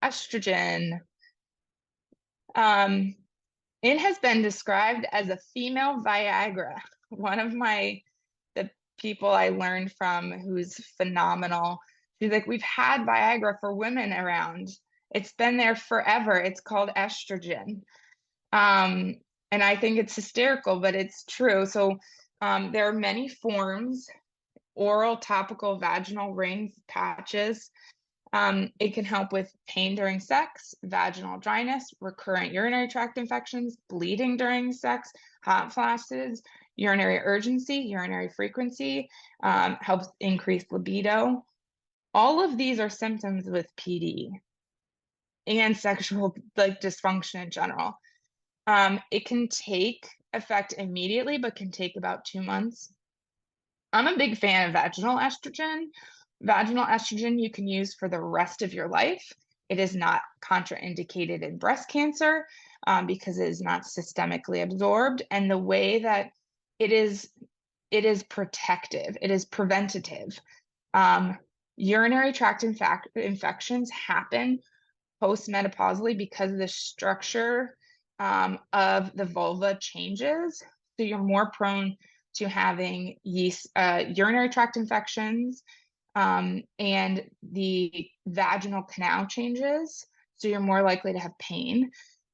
estrogen. It has been described as a female Viagra. One of the people I learned from, who's phenomenal, she's like, we've had Viagra for women around. It's been there forever. It's called estrogen. And I think it's hysterical, but it's true. So there are many forms: oral, topical, vaginal, rings, patches. It can help with pain during sex, vaginal dryness, recurrent urinary tract infections, bleeding during sex, hot flashes, urinary urgency, urinary frequency, helps increase libido. All of these are symptoms with PD and sexual dysfunction in general. It can take effect immediately, but can take about 2 months. I'm a big fan of vaginal estrogen. Vaginal estrogen you can use for the rest of your life. It is not contraindicated in breast cancer because it is not systemically absorbed. And the way that it is protective, it is preventative. Urinary tract infections happen postmenopausally because the structure of the vulva changes. So you're more prone to having urinary tract infections, and the vaginal canal changes. So you're more likely to have pain.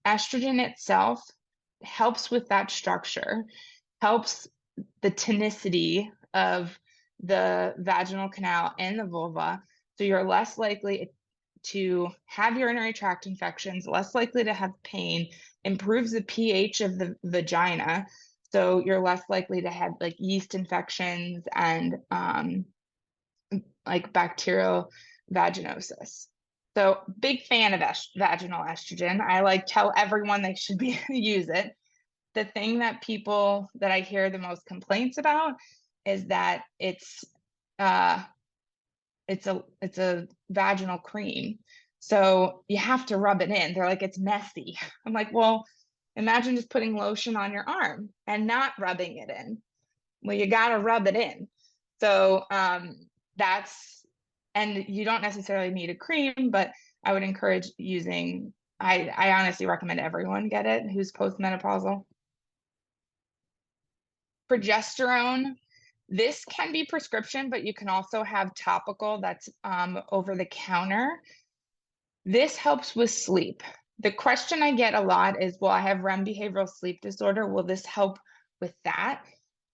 Estrogen itself helps with that structure, helps the tonicity of the vaginal canal and the vulva. So you're less likely to have urinary tract infections, less likely to have pain, improves the pH of the vagina. So you're less likely to have yeast infections and bacterial vaginosis. So big fan of vaginal estrogen. I tell everyone they should use it. The thing that I hear the most complaints about is that it's a vaginal cream. So you have to rub it in. They're like, it's messy. I'm like, well, imagine just putting lotion on your arm and not rubbing it in. Well, you got to rub it in. So and you don't necessarily need a cream, but I would encourage using, I honestly recommend everyone get it who's postmenopausal. Progesterone, this can be prescription, but you can also have topical that's over the counter. This helps with sleep. The question I get a lot is, well, I have REM behavioral sleep disorder. Will this help with that?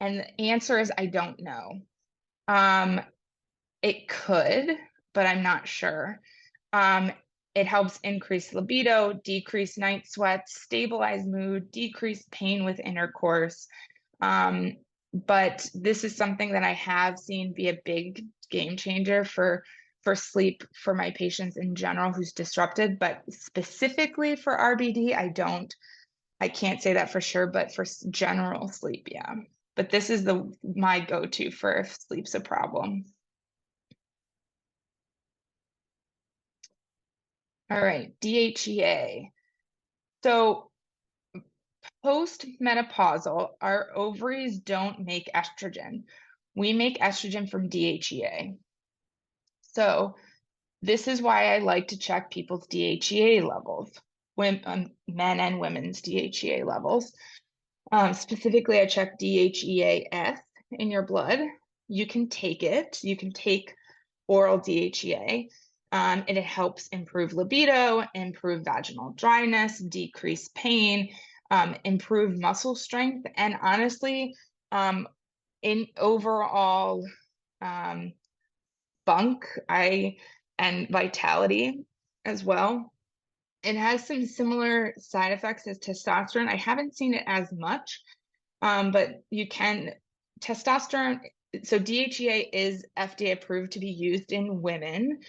And the answer is, I don't know. It could, but I'm not sure. It helps increase libido, decrease night sweats, stabilize mood, decrease pain with intercourse. But this is something that I have seen be a big game changer for sleep for my patients in general who's disrupted, but specifically for RBD, I can't say that for sure, but for general sleep, yeah. But this is my go-to for if sleep's a problem. All right, DHEA. So post-menopausal, our ovaries don't make estrogen. We make estrogen from DHEA. So this is why I like to check people's DHEA levels, men and women's DHEA levels. Specifically, I check DHEAS in your blood. You can take it. You can take oral DHEA. And it helps improve libido, improve vaginal dryness, decrease pain, improve muscle strength, and honestly, in overall spunk and vitality as well. It has some similar side effects as testosterone. I haven't seen it as much, but testosterone, so DHEA is FDA approved to be used in women.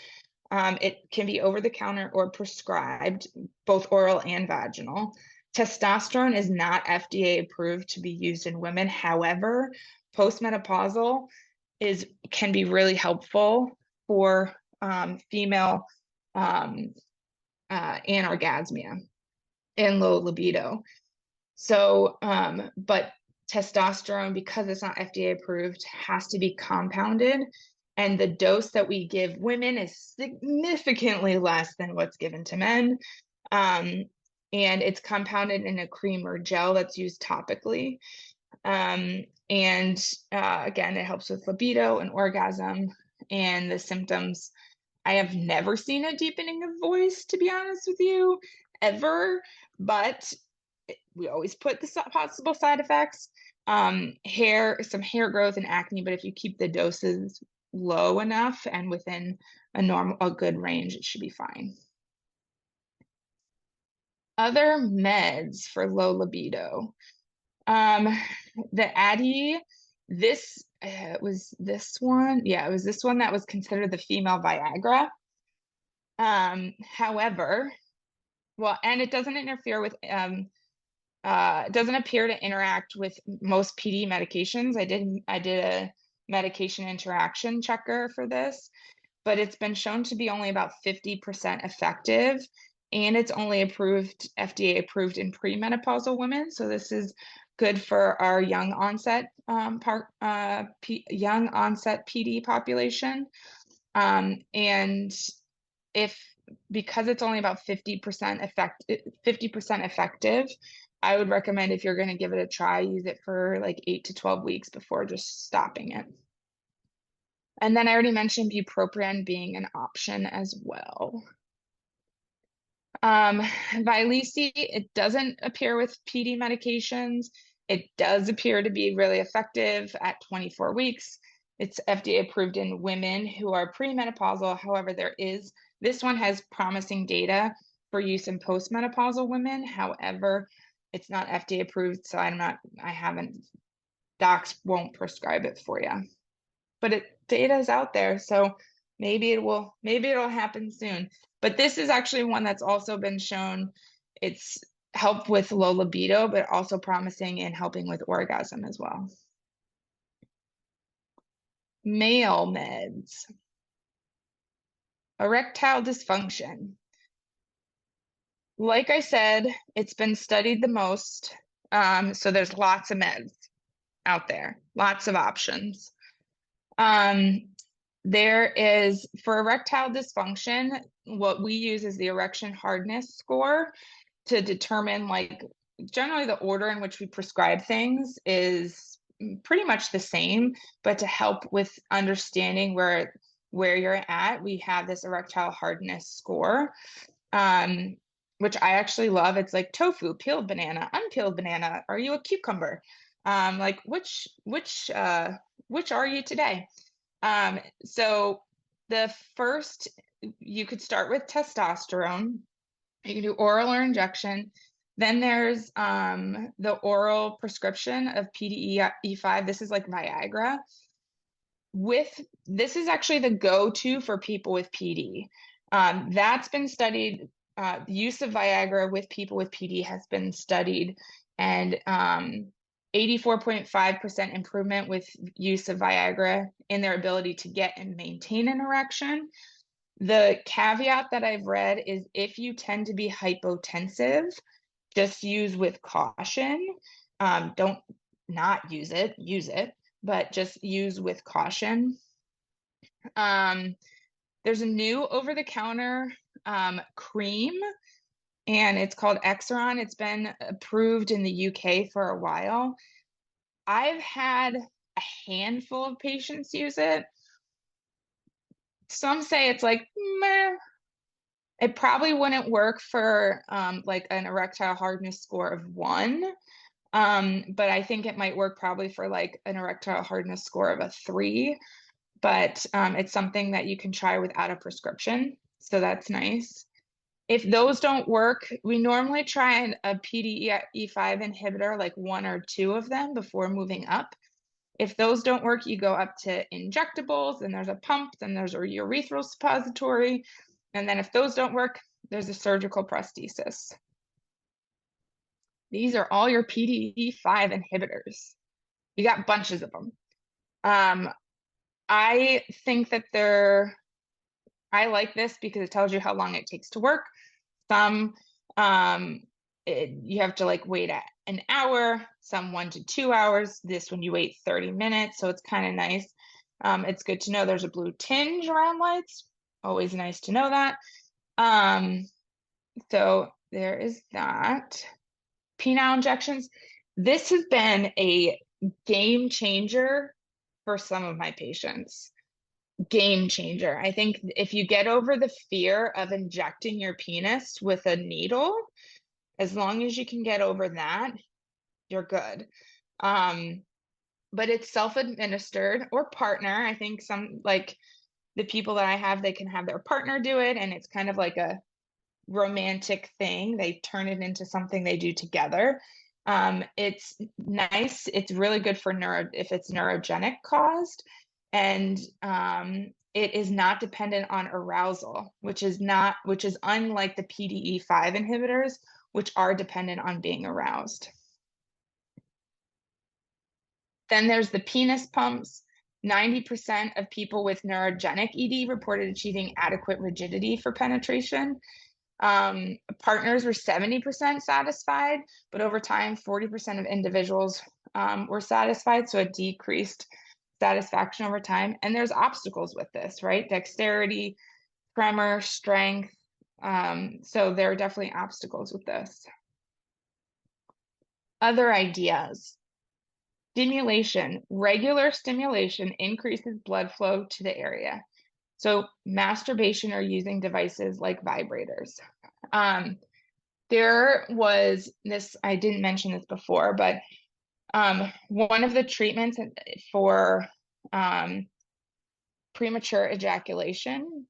It can be over the counter or prescribed, both oral and vaginal. Testosterone is not FDA approved to be used in women. However, postmenopausal can be really helpful for female anorgasmia and low libido. So, but testosterone, because it's not FDA approved, has to be compounded. And the dose that we give women is significantly less than what's given to men. And it's compounded in a cream or gel that's used topically. Again, it helps with libido and orgasm and the symptoms. I have never seen a deepening of voice, to be honest with you, ever, but we always put the possible side effects, some hair growth and acne, but if you keep the doses low enough and within a good range, it should be fine. Other meds for low libido. The Addyi, it was this one. Yeah, it was this one that was considered the female Viagra. However, well, and it doesn't interfere with, it doesn't appear to interact with most PD medications. I did a medication interaction checker for this, but it's been shown to be only about 50% effective, and it's only FDA approved in premenopausal women. So this is good for our young onset PD population. And because it's only about 50% effective, I would recommend, if you're going to give it a try, use it for like 8 to 12 weeks before just stopping it. And then I already mentioned bupropion being an option as well. Vyleesi, it doesn't appear with PD medications. It does appear to be really effective at 24 weeks. It's FDA approved in women who are premenopausal. However, this one has promising data for use in postmenopausal women. However, it's not FDA approved, so docs won't prescribe it for you. But data is out there, so maybe it'll happen soon. But this is actually one that's also been shown. It's helped with low libido, but also promising in helping with orgasm as well. Male meds. Erectile dysfunction. Like I said, it's been studied the most. So there's lots of meds out there, lots of options. There is, for erectile dysfunction, what we use is the erection hardness score to determine, like, generally the order in which we prescribe things is pretty much the same, but to help with understanding where you're at, we have this erectile hardness score, which I actually love. It's like tofu, peeled banana, unpeeled banana. Are you a cucumber? Like which are you today? So the first, you could start with testosterone. You can do oral or injection. Then there's the oral prescription of PDE5. This is like Viagra. This is actually the go-to for people with PD. That's been studied. The use of Viagra with people with PD has been studied, and 84.5% improvement with use of Viagra in their ability to get and maintain an erection. The caveat that I've read is if you tend to be hypotensive, just use with caution. Don't not use it, but just use with caution. There's a new over-the-counter cream, and it's called Exeron. It's been approved in the UK for a while. I've had a handful of patients use it. Some say it's like, meh. It probably wouldn't work for like an erectile hardness score of 1. But I think it might work probably for like an erectile hardness score of a 3. But it's something that you can try without a prescription. So that's nice. If those don't work, we normally try a PDE5 inhibitor, like 1 or 2 of them before moving up. If those don't work, you go up to injectables, and there's a pump, then there's a urethral suppository. And then if those don't work, there's a surgical prosthesis. These are all your PDE5 inhibitors. You got bunches of them. I think that I like this because it tells you how long it takes to work. Some you have to like wait an hour, some 1 to 2 hours. This one you wait 30 minutes, so it's kind of nice. It's good to know there's a blue tinge around lights. Always nice to know that. So there is that. Penile injections. This has been a game changer for some of my patients. Game changer. I think if you get over the fear of injecting your penis with a needle, as long as you can get over that, you're good. But it's self-administered or partner. I think some, like the people that I have, they can have their partner do it, and it's kind of like a romantic thing. They turn it into something they do together. It's nice. It's really good for if it's neurogenic caused, and it is not dependent on arousal, which is unlike the PDE5 inhibitors, which are dependent on being aroused. Then there's the penis pumps. 90% of people with neurogenic ED reported achieving adequate rigidity for penetration. Partners were 70% satisfied, but over time, 40% of individuals were satisfied, so it decreased satisfaction over time. And there's obstacles with this, right? Dexterity, tremor, strength. So there are definitely obstacles with this. Other ideas. Stimulation. Regular stimulation increases blood flow to the area. So masturbation or using devices like vibrators. There was this, I didn't mention this before, but one of the treatments for premature ejaculation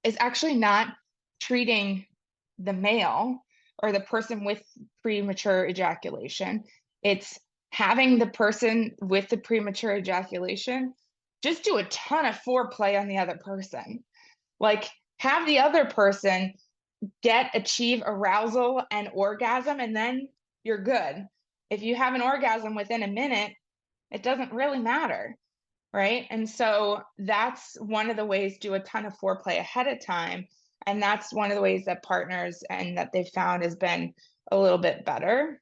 is actually not treating the male or the person with premature ejaculation. It's having the person with the premature ejaculation just do a ton of foreplay on the other person. Like, have the other person achieve arousal and orgasm, and then you're good. If you have an orgasm within a minute, it doesn't really matter, right? And so that's one of the ways, do a ton of foreplay ahead of time. And that's one of the ways that partners and that they've found has been a little bit better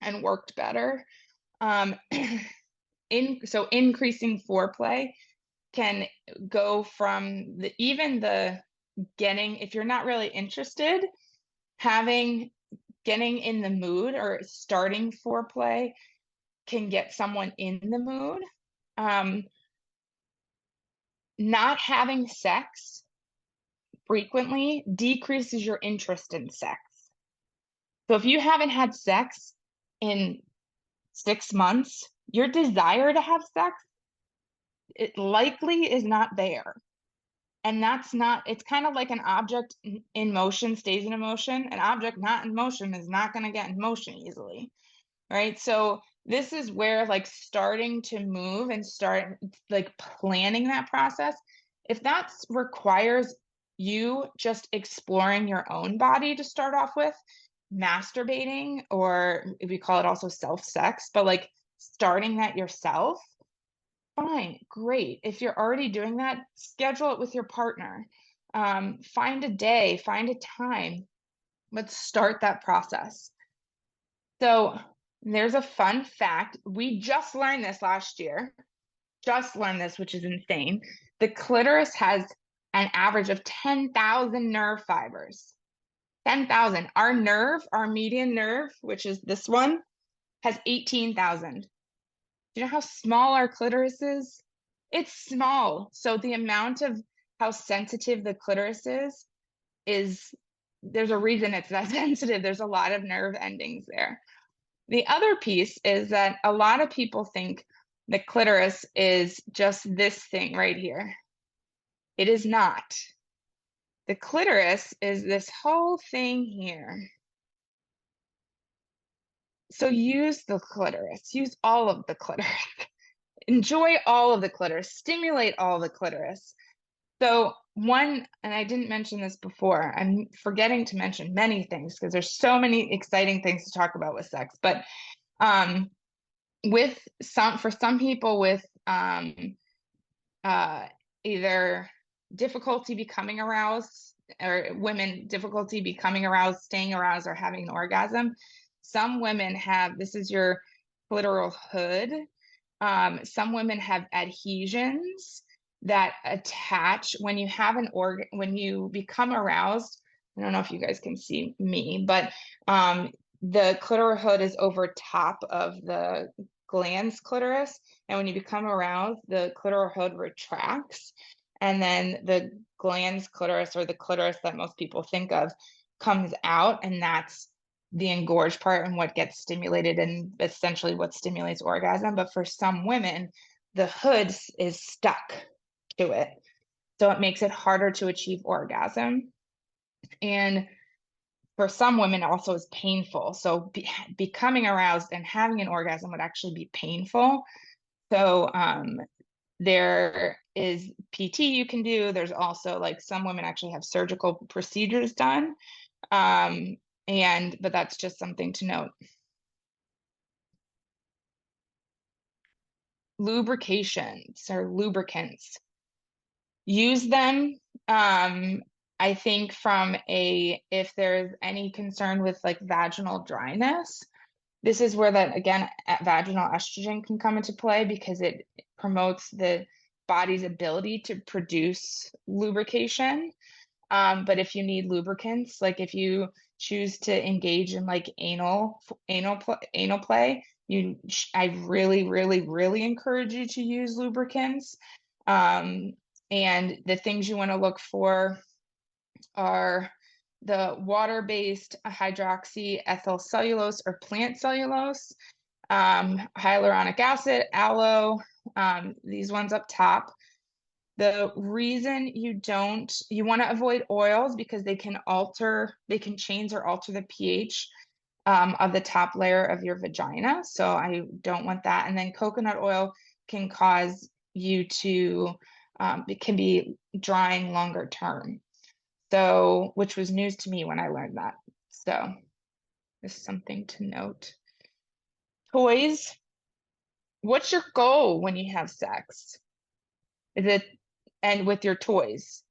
and worked better. So increasing foreplay can go from if you're not really interested, getting in the mood or starting foreplay can get someone in the mood. Not having sex frequently decreases your interest in sex. So if you haven't had sex in 6 months, your desire to have sex, it likely is not there. And it's kind of like an object in motion stays in motion. An object not in motion is not going to get in motion easily, right? So this is where like starting to move and start like planning that process. If that requires you just exploring your own body to start off with, masturbating, or we call it also self-sex, but like starting that yourself, fine, great. If you're already doing that, schedule it with your partner. Find a day, find a time. Let's start that process. So there's a fun fact. We just learned this last year. Just learned this, which is insane. The clitoris has an average of 10,000 nerve fibers. 10,000. Our median nerve, which is this one, has 18,000. Do you know how small our clitoris is? It's small. So the amount of how sensitive the clitoris is there's a reason it's that sensitive. There's a lot of nerve endings there. The other piece is that a lot of people think the clitoris is just this thing right here. It is not. The clitoris is this whole thing here. So use the clitoris, use all of the clitoris. Enjoy all of the clitoris, stimulate all of the clitoris. So and I didn't mention this before, I'm forgetting to mention many things because there's so many exciting things to talk about with sex, but for some people with either difficulty becoming aroused, or women difficulty becoming aroused, staying aroused, or having an orgasm. Some women have, this is your clitoral hood. Some women have adhesions that attach when you have when you become aroused. I don't know if you guys can see me, but the clitoral hood is over top of the glans clitoris. And when you become aroused, the clitoral hood retracts. And then the glans clitoris, or the clitoris that most people think of, comes out. And that's the engorged part and what gets stimulated, and essentially what stimulates orgasm. But for some women, the hood is stuck to it. So it makes it harder to achieve orgasm. And for some women, also is painful. So becoming aroused and having an orgasm would actually be painful. So there is PT you can do. There's also, like, some women actually have surgical procedures done. But that's just something to note. Lubrications or lubricants. Use them. I think if there's any concern with like vaginal dryness, this is where that, again, vaginal estrogen can come into play, because it promotes the body's ability to produce lubrication. But if you need lubricants, like if you choose to engage in like anal play, I really, really, really encourage you to use lubricants. And the things you want to look for are the water-based hydroxyethyl cellulose or plant cellulose, hyaluronic acid, aloe, these ones up top. The reason you want to avoid oils, because they can change or alter the pH of the top layer of your vagina. So I don't want that. And then coconut oil can cause you to, it can be drying longer term. So, which was news to me when I learned that. So just something to note. Toys. What's your goal when you have sex? And with your toys,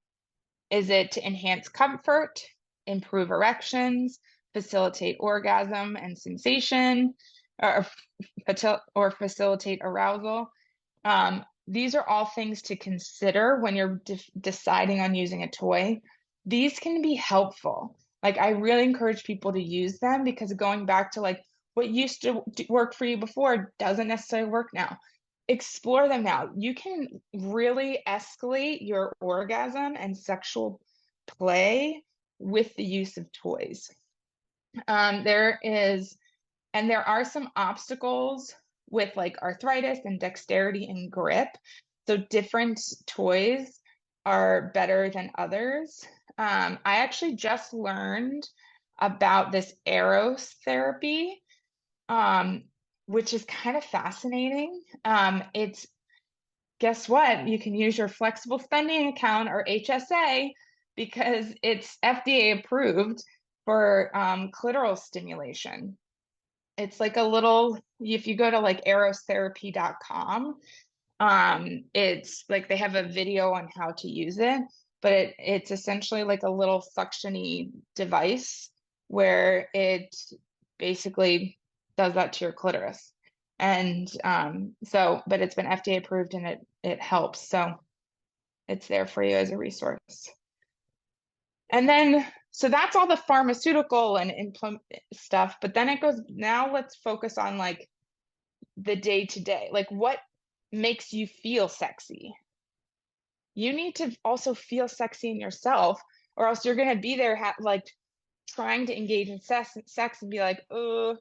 is it to enhance comfort, improve erections, facilitate orgasm and sensation, or facilitate arousal? These are all things to consider when you're deciding on using a toy. These can be helpful. Like, I really encourage people to use them, because going back to like what used to work for you before doesn't necessarily work now. Explore them now. You can really escalate your orgasm and sexual play with the use of toys. There are some obstacles with like arthritis and dexterity and grip. So different toys are better than others. I actually just learned about this Eros therapy, which is kind of fascinating. Guess what? You can use your flexible spending account, or HSA, because it's FDA approved for clitoral stimulation. It's like if you go to like erostherapy.com, it's like they have a video on how to use it, but it's essentially like a little suction-y device where it basically does that to your clitoris. And but it's been FDA approved, and it helps. So it's there for you as a resource. And then, so that's all the pharmaceutical and implement stuff. But then it goes, now let's focus on like the day-to-day, like what makes you feel sexy. You need to also feel sexy in yourself, or else you're going to be there like trying to engage in sex and be like, oh,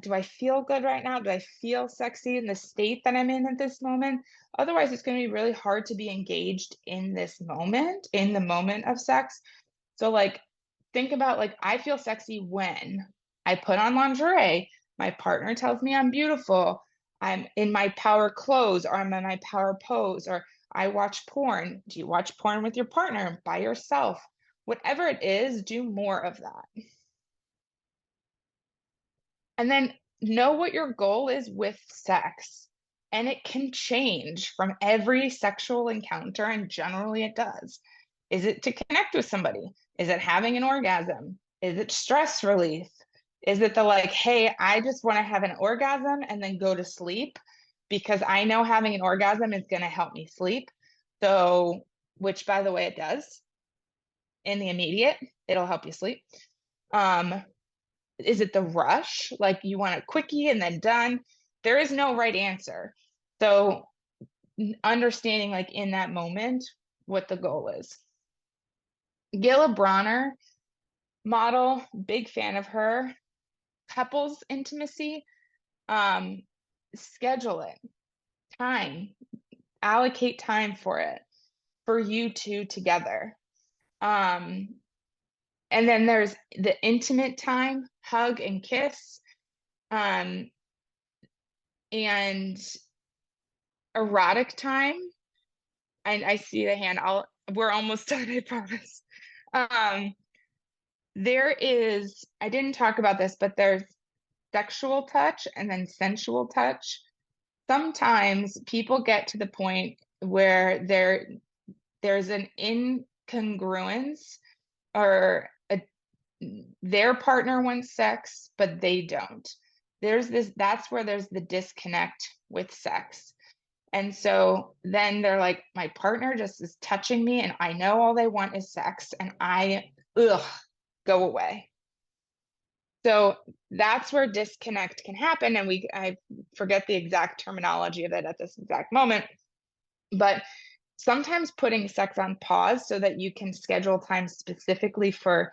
do I feel good right now? Do I feel sexy in the state that I'm in at this moment? Otherwise, it's going to be really hard to be engaged in this moment, in the moment of sex. So like, think about like, I feel sexy when I put on lingerie, my partner tells me I'm beautiful, I'm in my power clothes, or I'm in my power pose, or I watch porn. Do you watch porn with your partner, by yourself? Whatever it is, do more of that. And then know what your goal is with sex. And it can change from every sexual encounter, and generally it does. Is it to connect with somebody? Is it having an orgasm? Is it stress relief? Is it the like, hey, I just want to have an orgasm and then go to sleep because I know having an orgasm is going to help me sleep. So, which by the way, it does. In the immediate, it'll help you sleep. Is it the rush? Like you want a quickie and then done? There is no right answer. So understanding like in that moment what the goal is. Gila Bronner model, big fan of her. Couples intimacy, schedule it, time, allocate time for it, for you two together. And then there's the intimate time, hug and kiss, and erotic time. I see the hand. We're almost done, I promise. There is, I didn't talk about this, but there's sexual touch and then sensual touch. Sometimes people get to the point where there's an incongruence, or their partner wants sex, but they don't. That's where there's the disconnect with sex. And so then they're like, my partner just is touching me and I know all they want is sex, and go away. So that's where disconnect can happen. And I forget the exact terminology of it at this exact moment, but sometimes putting sex on pause so that you can schedule time specifically for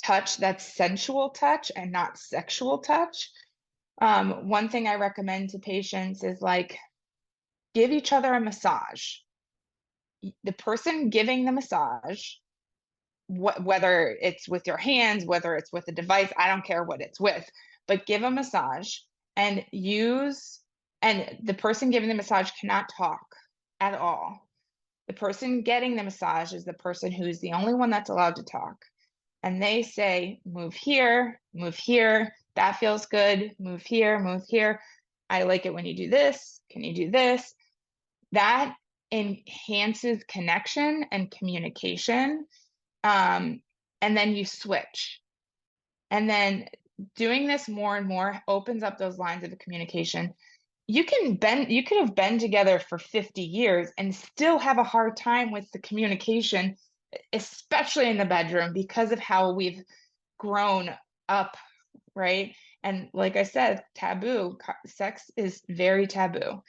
touch that's sensual touch and not sexual touch. One thing I recommend to patients is like, give each other a massage. The person giving the massage, whether it's with your hands, whether it's with a device, I don't care what it's with, but give a massage and the person giving the massage cannot talk at all. The person getting the massage is the person who is the only one that's allowed to talk. And they say, move here, that feels good, move here. I like it when you do this, can you do this? That enhances connection and communication. And then you switch. And then doing this more and more opens up those lines of communication. You could have been together for 50 years and still have a hard time with the communication, especially in the bedroom, because of how we've grown up, right? And like I said, taboo, sex is very taboo.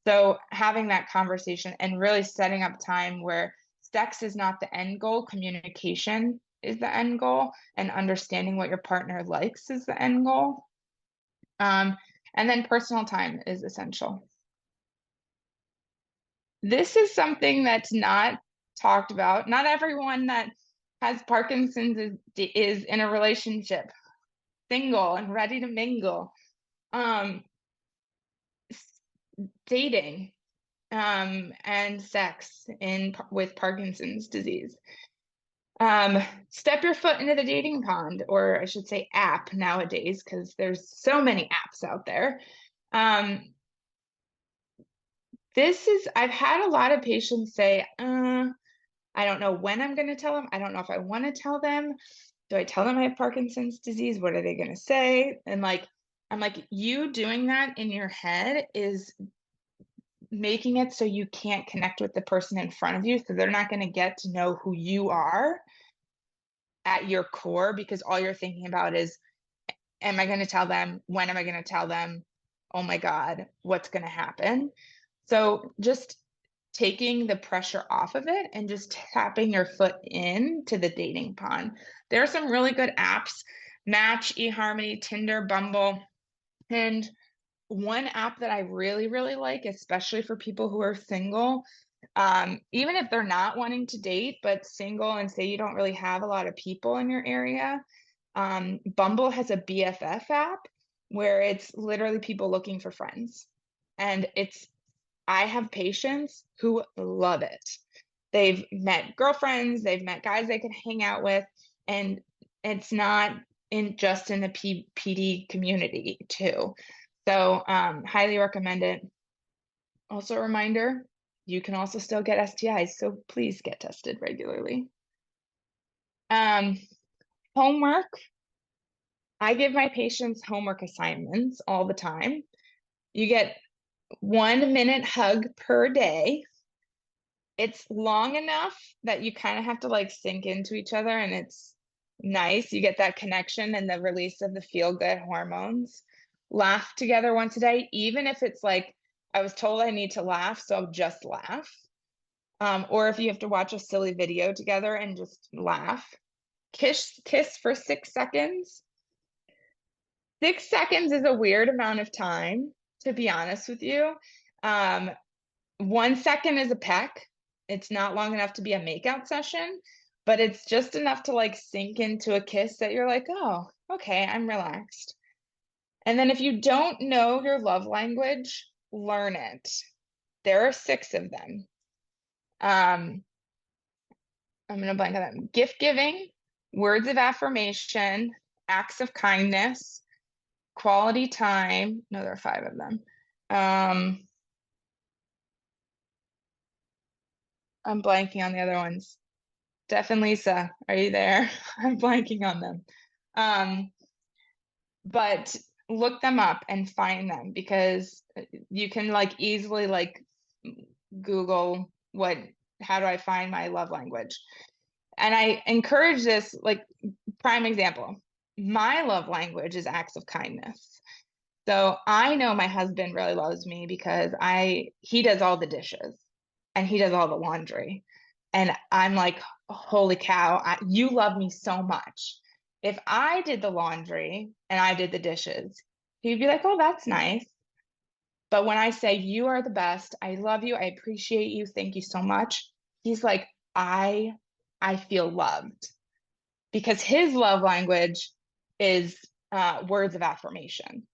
So having that conversation and really setting up time where sex is not the end goal, communication is the end goal, and understanding what your partner likes is the end goal. And then personal time is essential. This is something that's not talked about. Not everyone that has Parkinson's is in a relationship, single and ready to mingle. Dating and sex with Parkinson's disease. Step your foot into the dating pond, or I should say app nowadays, because there's so many apps out there. I've had a lot of patients say, I don't know when I'm going to tell them. I don't know if I want to tell them. Do I tell them I have Parkinson's disease? What are they going to say? And I'm like, you doing that in your head is making it so you can't connect with the person in front of you, so they're not going to get to know who you are at your core, because all you're thinking about is, am I going to tell them? When am I going to tell them? Oh my God, what's going to happen? So just taking the pressure off of it and just tapping your foot into the dating pond. There are some really good apps: Match, eHarmony, Tinder, Bumble. And one app that I really, really like, especially for people who are single, even if they're not wanting to date, but single and say you don't really have a lot of people in your area, Bumble has a BFF app where it's literally people looking for friends. And I have patients who love it. They've met girlfriends, they've met guys they can hang out with, and it's not just in the PD community too. So highly recommend it. Also a reminder, you can also still get STIs, so please get tested regularly. Homework. I give my patients homework assignments all the time. You get 1 minute hug per day. It's long enough that you kind of have to like sink into each other, and it's nice. You get that connection and the release of the feel-good hormones. Laugh together once a day, even if it's like, I was told I need to laugh, so I'll just laugh. Or if you have to watch a silly video together and just laugh. Kiss for 6 seconds. 6 seconds is a weird amount of time, to be honest with you. 1 second is a peck. It's not long enough to be a makeout session, but it's just enough to like sink into a kiss that you're like, oh, okay, I'm relaxed. And then if you don't know your love language, learn it. There are 6 of them. I'm gonna blank on them. Gift giving, words of affirmation, acts of kindness, quality time. No, there are 5 of them. I'm blanking on the other ones. Steph and Lisa, are you there? I'm blanking on them. But look them up and find them, because you can like easily like Google how do I find my love language? And I encourage this, like, prime example. My love language is acts of kindness. So I know my husband really loves me because he does all the dishes and he does all the laundry. And I'm like, holy cow, you love me so much. If I did the laundry and I did the dishes, he'd be like, oh, that's nice. But when I say, you are the best, I love you, I appreciate you, thank you so much, he's like, I feel loved. Because his love language is words of affirmation.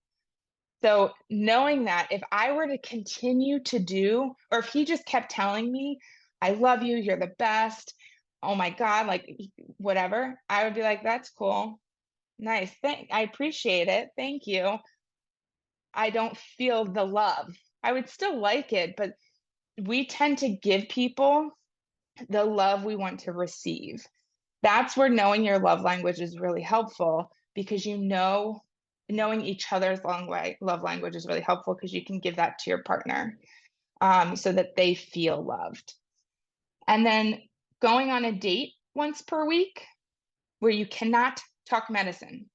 So knowing that, if I were to continue to do, or if he just kept telling me, I love you, you're the best, oh my God, like whatever, I would be like, that's cool. Nice. I appreciate it. Thank you. I don't feel the love. I would still like it, but we tend to give people the love we want to receive. That's where knowing your love language is really helpful, because knowing each other's love language is really helpful, because you can give that to your partner so that they feel loved. And then going on a date once per week where you cannot talk medicine.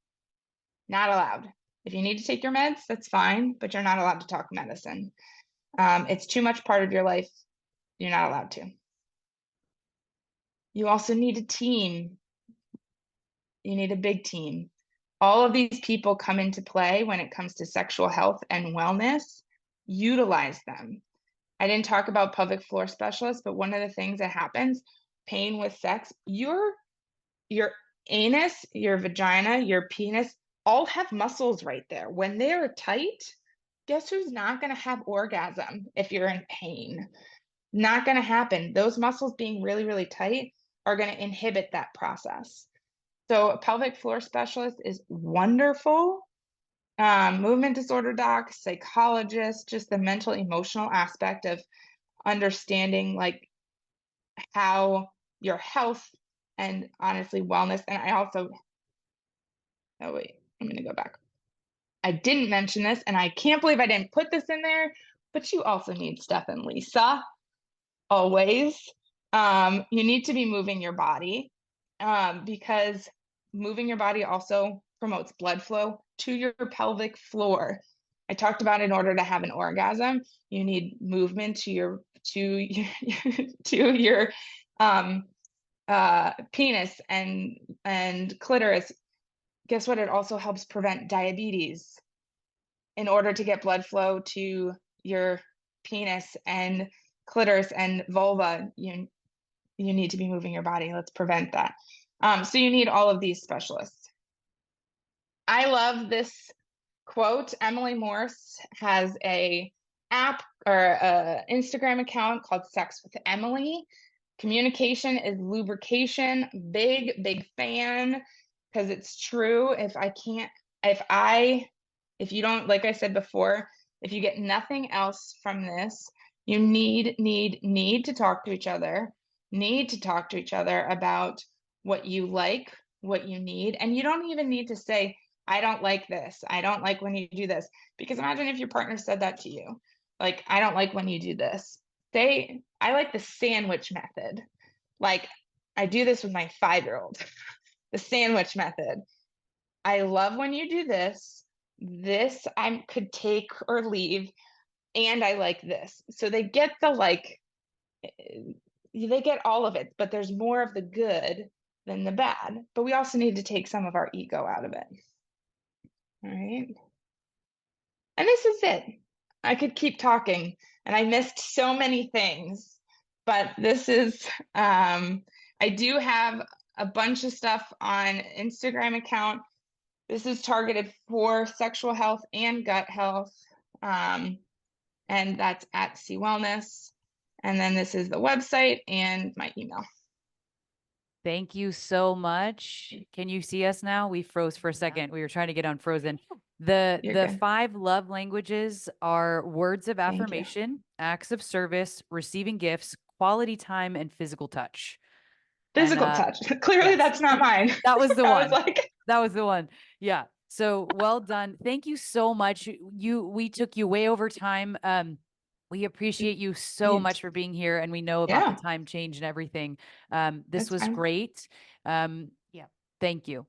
Not allowed. If you need to take your meds, that's fine, but you're not allowed to talk medicine. It's too much part of your life. You're not allowed to. You also need a team. You need a big team. All of these people come into play when it comes to sexual health and wellness. Utilize them. I didn't talk about pelvic floor specialists, but one of the things that happens, pain with sex, your anus, your vagina, your penis all have muscles right there. When they're tight, guess who's not going to have orgasm if you're in pain? Not going to happen. Those muscles being really, really tight are going to inhibit that process. So a pelvic floor specialist is wonderful. Movement disorder doc, psychologist, just the mental emotional aspect of understanding like how your health and honestly wellness. And I also, oh wait, I'm going to go back. I didn't mention this, and I can't believe I didn't put this in there, but you also need Steph and Lisa, always. You need to be moving your body because moving your body also promotes blood flow to your pelvic floor. I talked about in order to have an orgasm, you need movement to your penis and clitoris. Guess what? It also helps prevent diabetes. In order to get blood flow to your penis and clitoris and vulva, you need to be moving your body. Let's prevent that. So you need all of these specialists. I love this quote. Emily Morse has a app or a Instagram account called Sex with Emily. Communication is lubrication. Big fan, because it's true. If I If you don't, like I said before, if you get nothing else from this, you need to talk to each other, about what you like, what you need. And you don't even need to say, I don't like this. I don't like when you do this. Because imagine if your partner said that to you, like, I don't like when you do this. Say, I like the sandwich method. Like, I do this with my 5-year-old, the sandwich method. I love when you do this. This I could take or leave, and I like this. So they get the they get all of it, but there's more of the good than the bad. But we also need to take some of our ego out of it. All right. And this is it. I could keep talking, and I missed so many things, but this is, I do have a bunch of stuff on Instagram account. This is targeted for sexual health and gut health. And that's at C Wellness. And then this is the website and my email. Thank you so much. Can you see us now? We froze for a second. We were trying to get unfrozen. The You're the good. 5 love languages are words of you. affirmation, acts of service, receiving gifts, quality time, and physical touch. Physical And, touch. Clearly yes. that's not mine. That was the I one. was like, That was the one. Yeah. So well done. Thank you so much. We took you way over time. We appreciate you so You- much for being here, and we know about Yeah. this time change and everything. This That's was fine. great. Yeah. Thank you.